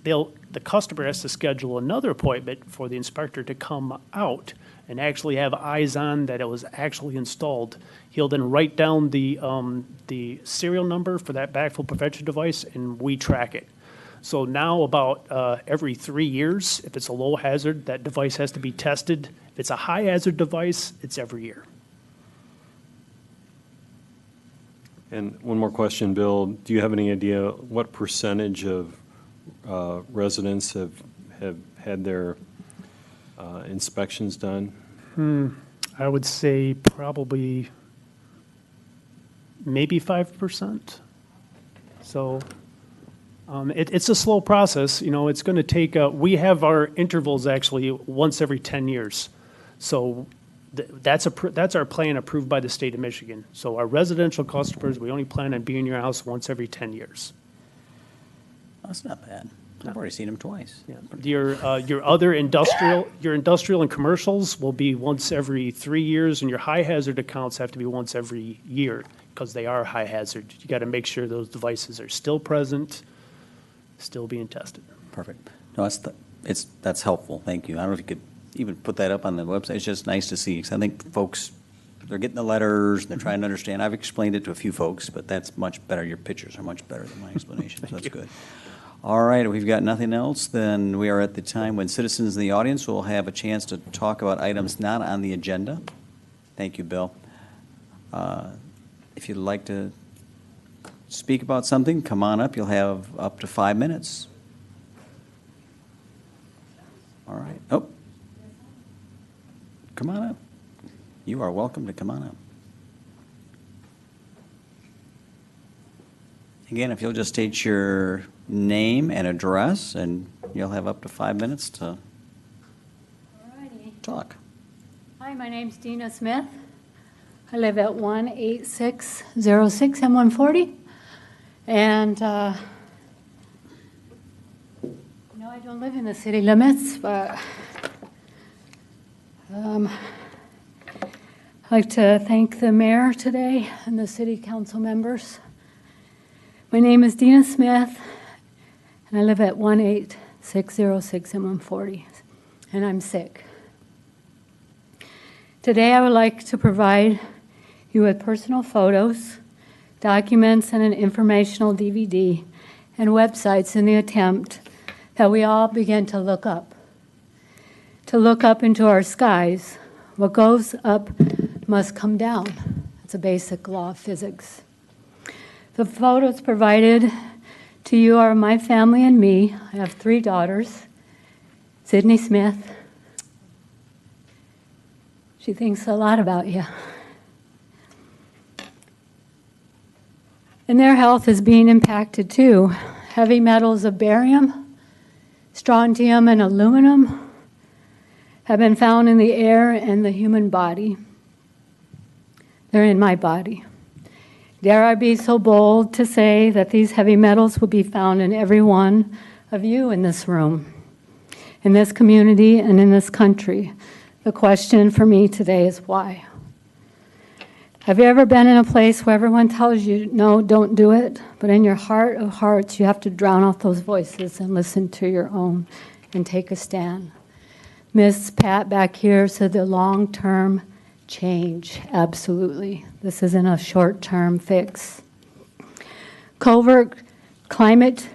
Speaker 10: the customer has to schedule another appointment for the inspector to come out and actually have eyes on that it was actually installed. He'll then write down the serial number for that backflow prevention device, and we track it. So now about every 3 years, if it's a low hazard, that device has to be tested. If it's a high hazard device, it's every year.
Speaker 8: And one more question, Bill. Do you have any idea what percentage of residents have had their inspections done?
Speaker 10: I would say probably maybe 5%. So it's a slow process. It's going to take, we have our intervals actually once every 10 years. So that's our plan approved by the state of Michigan. So our residential customers, we only plan on being in your house once every 10 years.
Speaker 1: That's not bad. I've already seen him twice.
Speaker 10: Yeah. Your other industrial and commercials will be once every 3 years, and your high hazard accounts have to be once every year, because they are high hazard. You got to make sure those devices are still present, still being tested.
Speaker 1: Perfect. No, that's helpful. Thank you. I don't know if you could even put that up on the website. It's just nice to see, because I think folks, they're getting the letters, and they're trying to understand. I've explained it to a few folks, but that's much better. Your pictures are much better than my explanation, so that's good. All right, if we've got nothing else, then we are at the time when citizens in the audience will have a chance to talk about items not on the agenda. Thank you, Bill. If you'd like to speak about something, come on up. You'll have up to 5 minutes. All right. Oh. Come on up. You are welcome to come on up. Again, if you'll just state your name and address, and you'll have up to 5 minutes to
Speaker 13: Alrighty.
Speaker 1: talk.
Speaker 13: Hi, my name's Dina Smith. I live at 18606 M140. And, I don't live in the city limits, but I'd like to thank the mayor today and the city council members. My name is Dina Smith, and I live at 18606 M140, and I'm sick. Today I would like to provide you with personal photos, documents, and an informational DVD and websites in the attempt that we all begin to look up into our skies. What goes up must come down. It's a basic law of physics. The photos provided to you are my family and me. I have 3 daughters. Sydney Smith. She thinks a lot about you. And their health is being impacted too. Heavy metals of barium, strontium, and aluminum have been found in the air and the human body. They're in my body. Dare I be so bold to say that these heavy metals will be found in every one of you in this room, in this community, and in this country. The question for me today is why? Have you ever been in a place where everyone tells you, no, don't do it, but in your heart of hearts, you have to drown out those voices and listen to your own and take a stand? Miss Pat back here said the long-term change, absolutely. This isn't a short-term fix. Covert climate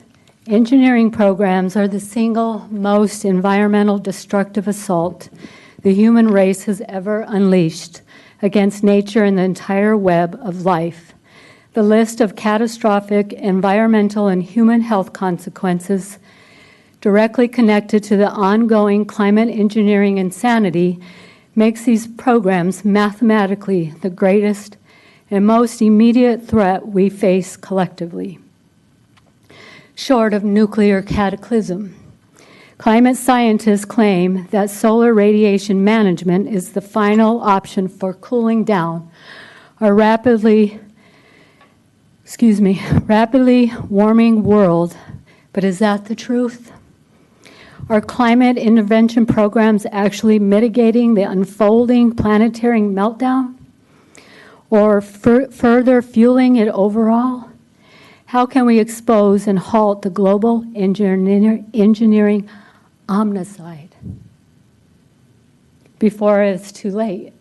Speaker 13: engineering programs are the single most environmental destructive assault the human race has ever unleashed against nature and the entire web of life. The list of catastrophic environmental and human health consequences directly connected to the ongoing climate engineering insanity makes these programs mathematically the greatest and most immediate threat we face collectively, short of nuclear cataclysm. Climate scientists claim that solar radiation management is the final option for cooling down our rapidly warming world. But is that the truth? Are climate intervention programs actually mitigating the unfolding planetary meltdown or further fueling it overall? How can we expose and halt the global engineering omnicide before it's too late?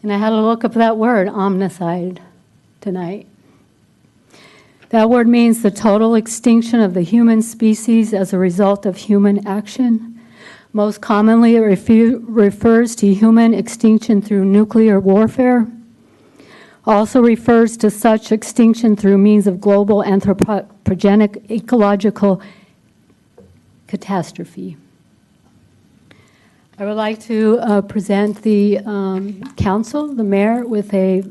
Speaker 13: And I had to look up that word, omnicide, tonight. That word means the total extinction of the human species as a result of human action. Most commonly, it refers to human extinction through nuclear warfare. Also refers to such extinction through means of global anthropogenic ecological catastrophe. I would like to present the council, the mayor, with a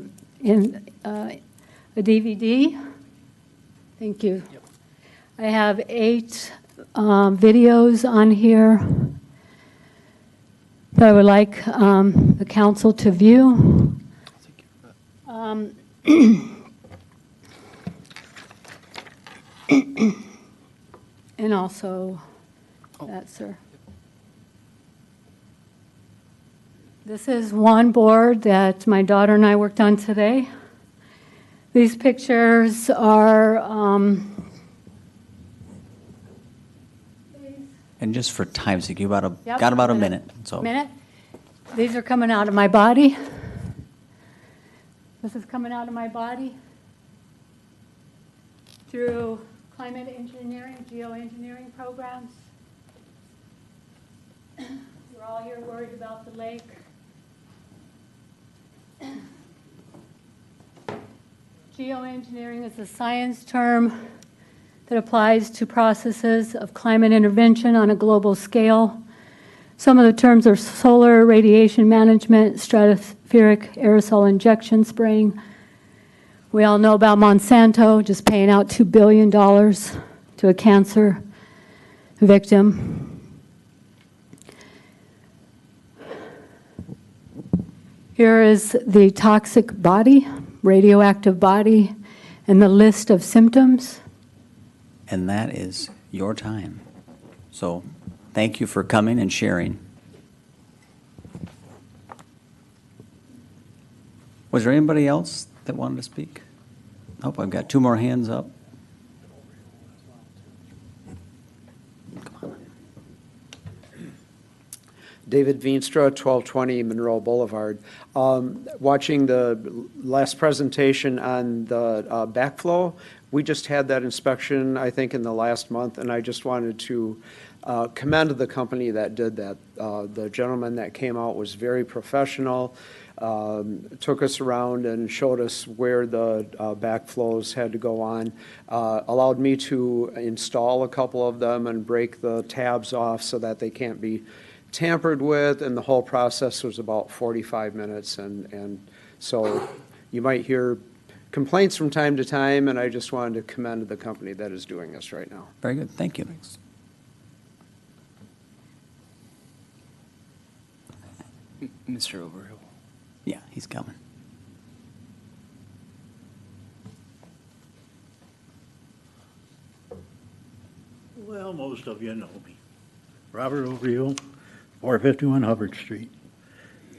Speaker 13: DVD. Thank you. Yep. I have 8 videos on here that I would like the council to view. And and also that, sir. This is one board that my daughter and I worked on today. These pictures are,
Speaker 1: And just for time's sake, you
Speaker 13: Yep,
Speaker 1: got about a
Speaker 13: I'm gonna-
Speaker 1: minute, so.
Speaker 13: minute. These are coming out of my body. This is coming out of my body through climate engineering, geoengineering programs. We're all here worried about the lake. Geoengineering is a science term that applies to processes of climate intervention on a global scale. Some of the terms are solar radiation management, stratospheric aerosol injection spraying. We all know about Monsanto just paying out $2 billion to a cancer victim. Here is the toxic body, radioactive body, and the list of symptoms.
Speaker 1: And that is your time. So thank you for coming and sharing. Was there anybody else that wanted to speak? Oh, I've got two more hands up.
Speaker 14: David Veenstra, 1220 Monroe Boulevard. Watching the last presentation on the backflow, we just had that inspection, I think, in the last month, and I just wanted to commend the company that did that. The gentleman that came out was very professional, took us around and showed us where the backflows had to go on, allowed me to install a couple of them and break the tabs off so that they can't be tampered with, and the whole process was about 45 minutes. And so you might hear complaints from time to time, and I just wanted to commend the company that is doing this right now.
Speaker 1: Very good, thank you.
Speaker 3: Mr. Overhill.
Speaker 1: Yeah, he's coming.
Speaker 15: Well, most of you know me. Robert Overhill, 451 Hubbard Street.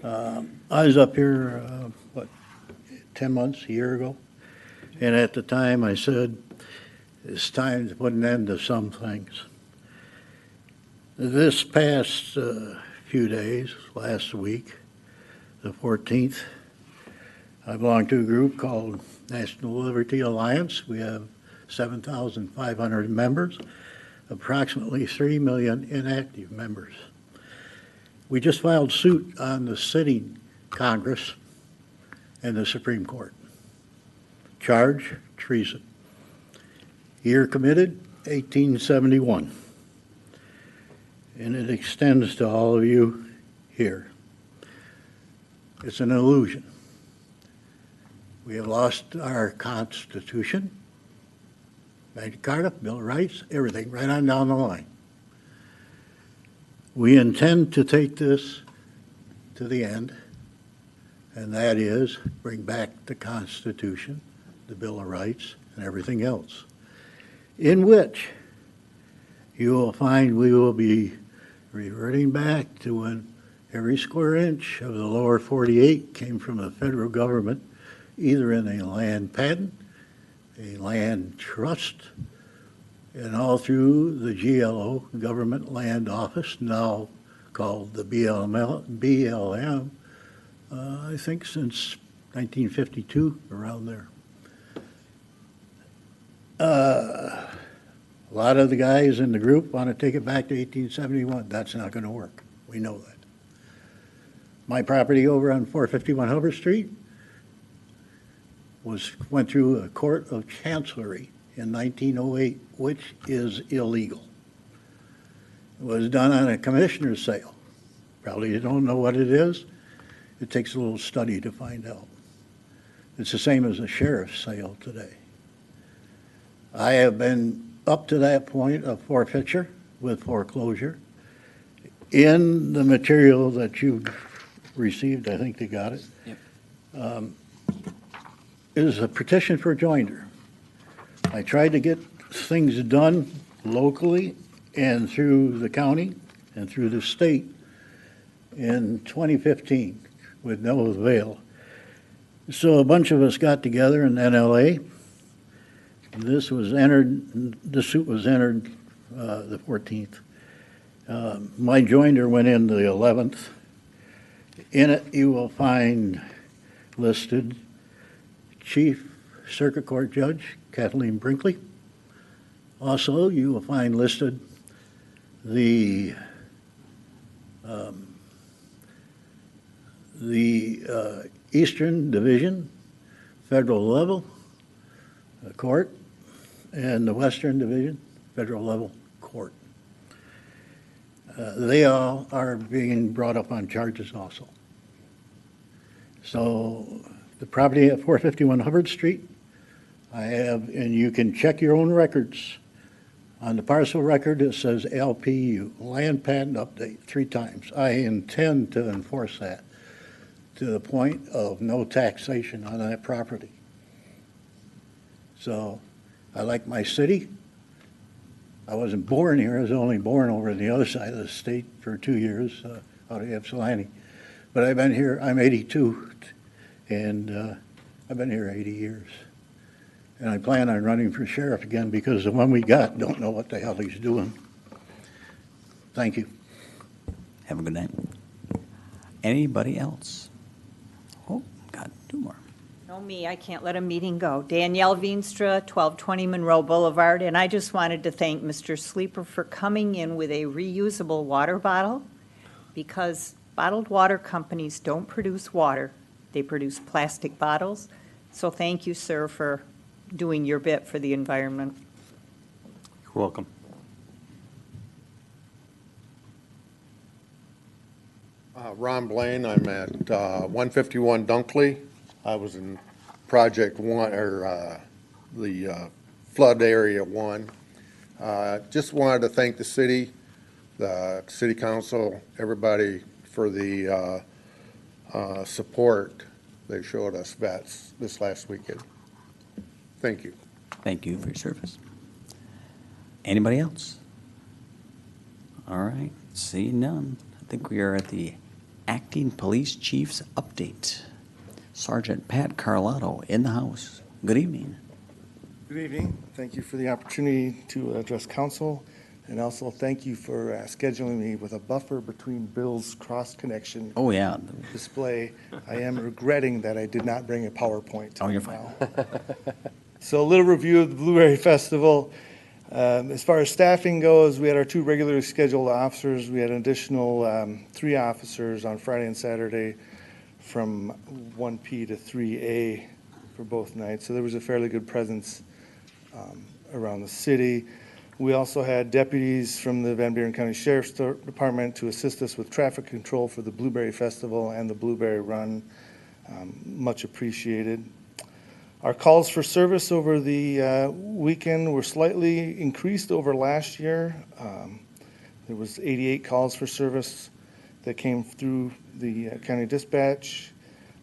Speaker 15: I was up here, 10 months, a year ago? And at the time, I said, it's time to put an end to some things. This past few days, last week, the 14th, I belong to a group called National Liberty Alliance. We have 7,500 members, approximately 3 million inactive members. We just filed suit on the sitting Congress and the Supreme Court. Charge, treason. Year committed, 1871. And it extends to all of you here. It's an illusion. We have lost our Constitution, Magna Carta, Bill of Rights, everything, right on down the line. We intend to take this to the end, and that is bring back the Constitution, the Bill of Rights, and everything else, in which you will find we will be reverting back to when every square inch of the lower 48 came from the federal government, either in a land patent, a land trust, and all through the GLO, Government Land Office, now called the BLM, I think since 1952, around there. A lot of the guys in the group want to take it back to 1871. That's not going to work. We know that. My property over on 451 Hubbard Street went through a court of chancellery in 1908, which is illegal. It was done on a commissioner's sale. Probably you don't know what it is. It takes a little study to find out. It's the same as a sheriff's sale today. I have been up to that point of forfeiture with foreclosure. In the material that you've received, I think they got it, is a petition for joinder. I tried to get things done locally and through the county and through the state in 2015 with no avail. So a bunch of us got together in NLA. The suit was entered the 14th. My joinder went in the 11th. In it, you will find listed Chief Circuit Court Judge Kathleen Brinkley. Also, you will find listed the Eastern Division, federal level court, and the Western Division, federal level court. They all are being brought up on charges also. So the property at 451 Hubbard Street, I have, and you can check your own records. On the parcel record, it says LPU, Land Patent Update, 3 times. I intend to enforce that to the point of no taxation on that property. So I like my city. I wasn't born here. I was only born over on the other side of the state for 2 years, out of Ypsilanti. But I've been here, I'm 82, and I've been here 80 years. And I plan on running for sheriff again because the one we got don't know what the hell he's doing. Thank you.
Speaker 1: Have a good night. Anybody else? Oh, got 2 more.
Speaker 16: No, me, I can't let a meeting go. Danielle Veenstra, 1220 Monroe Boulevard, and I just wanted to thank Mr. Sleeper for coming in with a reusable water bottle, because bottled water companies don't produce water, they produce plastic bottles. So thank you, sir, for doing your bit for the environment.
Speaker 8: You're welcome.
Speaker 17: Ron Blaine, I'm at 151 Dunkley. I was in Project 1, or the flood area 1. Just wanted to thank the city council, everybody for the support they showed us vets this last weekend. Thank you.
Speaker 1: Thank you for your service. Anybody else? All right, seeing none. I think we are at the Acting Police Chief's update. Sergeant Pat Carlotto in the house. Good evening.
Speaker 18: Good evening. Thank you for the opportunity to address council, and also thank you for scheduling me with a buffer between Bill's cross-connection
Speaker 1: Oh, yeah.
Speaker 18: display. I am regretting that I did not bring a PowerPoint.
Speaker 1: Oh, you're fine.
Speaker 18: So a little review of the Blueberry Festival. As far as staffing goes, we had our 2 regularly scheduled officers. We had an additional 3 officers on Friday and Saturday from 1P to 3A for both nights. So there was a fairly good presence around the city. We also had deputies from the Van Buren County Sheriff's Department to assist us with traffic control for the Blueberry Festival and the Blueberry Run. Much appreciated. Our calls for service over the weekend were slightly increased over last year. There was 88 calls for service that came through the county dispatch.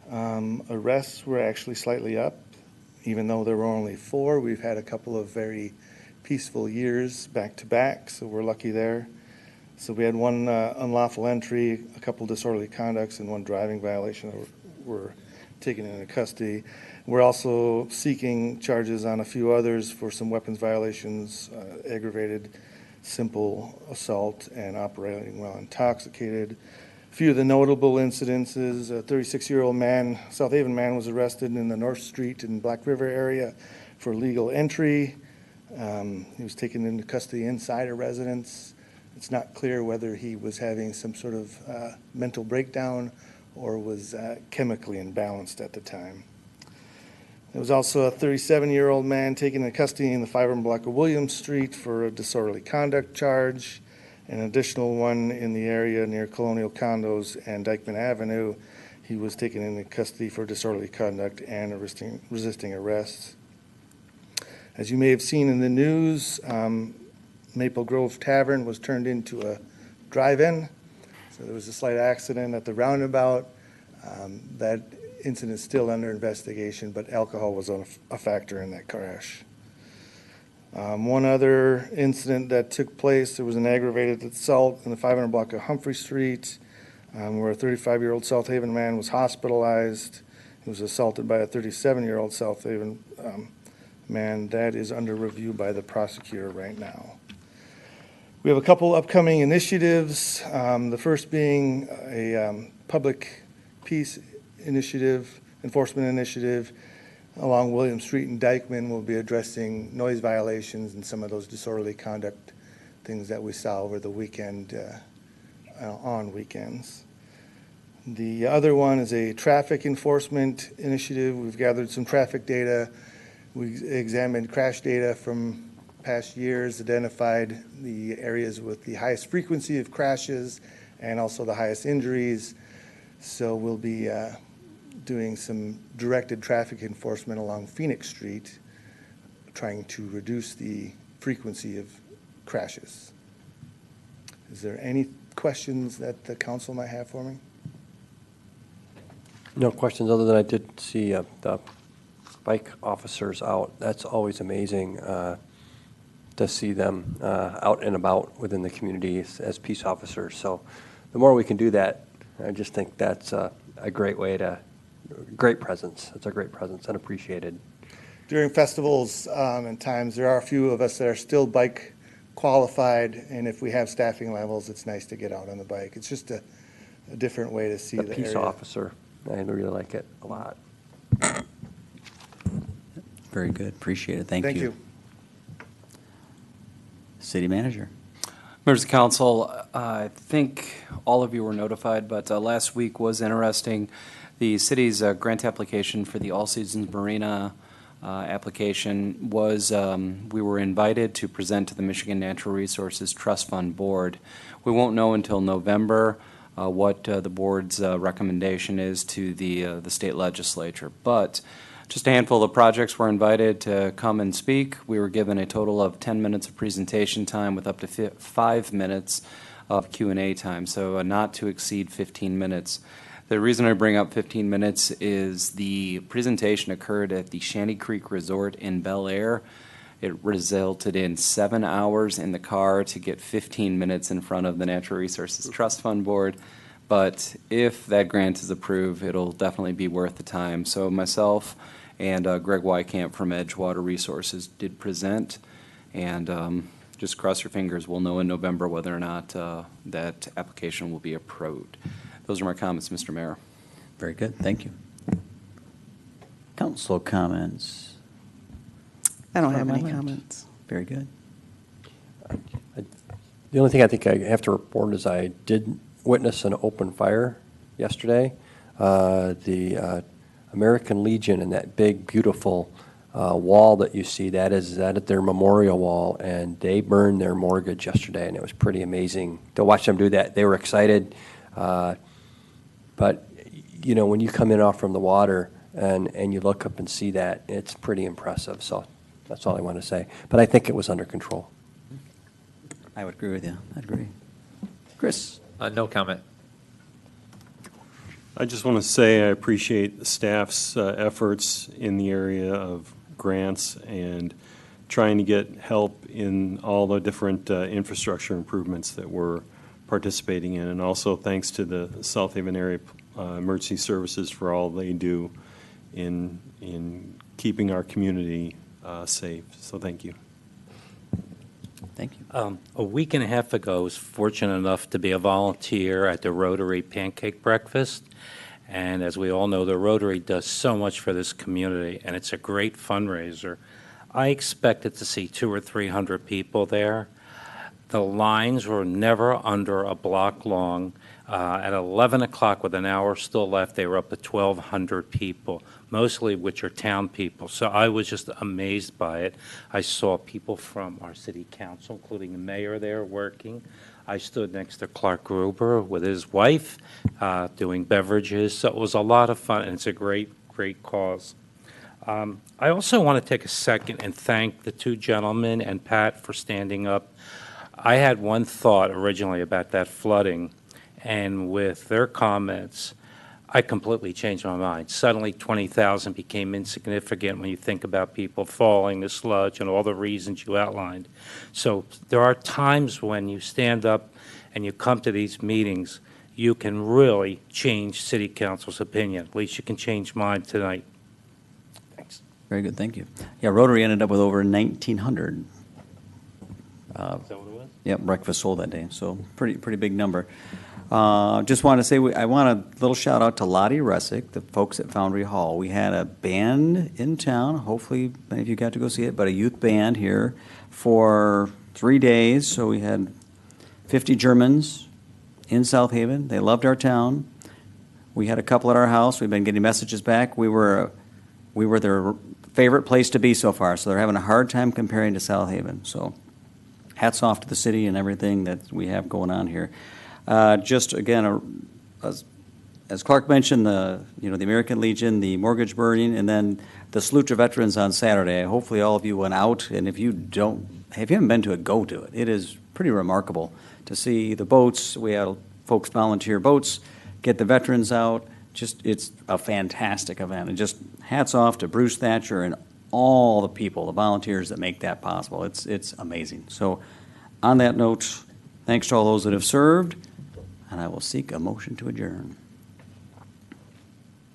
Speaker 18: Arrests were actually slightly up, even though there were only 4. We've had a couple of very peaceful years back to back, so we're lucky there. So we had 1 unlawful entry, a couple disorderly conducts, and 1 driving violation that were taken into custody. We're also seeking charges on a few others for some weapons violations, aggravated simple assault, and operating while intoxicated. A few of the notable incidences: a 36-year-old man, South Haven man, was arrested in the North Street and Black River area for illegal entry. He was taken into custody inside a residence. It's not clear whether he was having some sort of mental breakdown or was chemically imbalanced at the time. There was also a 37-year-old man taken into custody in the 500 block of Williams Street for a disorderly conduct charge. An additional one in the area near Colonial Condos and Dykeman Avenue. He was taken into custody for disorderly conduct and resisting arrest. As you may have seen in the news, Maple Grove Tavern was turned into a drive-in. So there was a slight accident at the roundabout. That incident is still under investigation, but alcohol was a factor in that crash. One other incident that took place, there was an aggravated assault in the 500 block of Humphrey Street, where a 35-year-old South Haven man was hospitalized. He was assaulted by a 37-year-old South Haven man. That is under review by the prosecutor right now. We have a couple upcoming initiatives, the first being a public peace initiative, enforcement initiative along William Street and Dykeman. Will be addressing noise violations and some of those disorderly conduct things that we saw over the weekend, on weekends. The other one is a traffic enforcement initiative. We've gathered some traffic data. We examined crash data from past years, identified the areas with the highest frequency of crashes and also the highest injuries. So we'll be doing some directed traffic enforcement along Phoenix Street, trying to reduce the frequency of crashes. Is there any questions that the council might have for me?
Speaker 5: No questions, other than I did see the bike officers out. That's always amazing to see them out and about within the community as peace officers. So the more we can do that, I just think that's a great way to, great presence. It's a great presence and appreciated.
Speaker 18: During festivals and times, there are a few of us that are still bike qualified, and if we have staffing levels, it's nice to get out on the bike. It's just a different way to see the
Speaker 5: peace
Speaker 18: area.
Speaker 5: officer, I really like it a lot.
Speaker 1: Very good. Appreciate it. Thank you.
Speaker 18: Thank you.
Speaker 1: City Manager.
Speaker 3: Members of Council, I think all of you were notified, but last week was interesting. The city's grant application for the All Seasons Marina application was, we were invited to present to the Michigan Natural Resources Trust Fund Board. We won't know until November what the board's recommendation is to the state legislature. But just a handful of projects were invited to come and speak. We were given a total of 10 minutes of presentation time with up to 5 minutes of Q&A time, so not to exceed 15 minutes. The reason I bring up 15 minutes is the presentation occurred at the Shanty Creek Resort in Bel Air. It resulted in 7 hours in the car to get 15 minutes in front of the Natural Resources Trust Fund Board. But if that grant is approved, it'll definitely be worth the time. So myself and Greg Wykamp from Edgewater Resources did present, and just cross your fingers, we'll know in November whether or not that application will be approved. Those are my comments, Mr. Mayor.
Speaker 1: Very good. Thank you. Council comments.
Speaker 19: I don't have
Speaker 1: From
Speaker 19: any
Speaker 1: my end.
Speaker 19: comments.
Speaker 1: Very good.
Speaker 5: The only thing I think I have to report is I did witness an open fire yesterday. The American Legion and that big, beautiful wall that you see, that is their memorial wall, and they burned their mortgage yesterday, and it was pretty amazing to watch them do that. They were excited, but you know, when you come in off from the water and you look up and see that, it's pretty impressive. So that's all I want to say. But I think it was under control.
Speaker 1: I would agree with you. I'd agree. Chris?
Speaker 9: No comment.
Speaker 8: I just want to say I appreciate the staff's efforts in the area of grants and trying to get help in all the different infrastructure improvements that we're participating in. And also thanks to the South Haven Area Emergency Services for all they do in keeping our community safe. So thank you.
Speaker 1: Thank you.
Speaker 7: A week and a half ago, I was fortunate enough to be a volunteer at the Rotary Pancake Breakfast. And as we all know, the Rotary does so much for this community, and it's a great fundraiser. I expected to see 200 or 300 people there. The lines were never under a block long. At 11 o'clock, with an hour still left, they were up to 1,200 people, mostly which are town people. So I was just amazed by it. I saw people from our city council, including the mayor there, working. I stood next to Clark Gruber with his wife, doing beverages. So it was a lot of fun, and it's a great, great cause. I also want to take a second and thank the two gentlemen and Pat for standing up. I had one thought originally about that flooding, and with their comments, I completely changed my mind. Suddenly, 20,000 became insignificant when you think about people falling, the sludge, and all the reasons you outlined. So there are times when you stand up and you come to these meetings, you can really change city council's opinion. At least you can change mine tonight. Thanks.
Speaker 1: Very good, thank you. Yeah, Rotary ended up with over 1,900.
Speaker 7: Is that what it was?
Speaker 1: Yep, breakfast sold that day, so pretty big number. Just want to say, I want a little shout out to Lottie Ressick, the folks at Foundry Hall. We had a band in town, hopefully many of you got to go see it, but a youth band here for 3 days. So we had 50 Germans in South Haven. They loved our town. We had a couple at our house. We've been getting messages back. We were their favorite place to be so far, so they're having a hard time comparing to South Haven. So hats off to the city and everything that we have going on here. Just again, as Clark mentioned, the American Legion, the mortgage burning, and then the salute to veterans on Saturday. Hopefully, all of you went out, and if you haven't been to it, go to it. It is pretty remarkable to see the boats. We had folks volunteer boats, get the veterans out. It's a fantastic event, and just hats off to Bruce Thatcher and all the people, the volunteers that make that possible. It's amazing. So, on that note, thanks to all those that have served. And I will seek a motion to adjourn.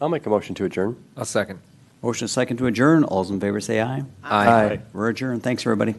Speaker 5: I'll make a motion to adjourn.
Speaker 9: I'll second.
Speaker 1: Motion is second to adjourn. All those in favor say aye.
Speaker 5: Aye.
Speaker 1: We're adjourned. Thanks, everybody.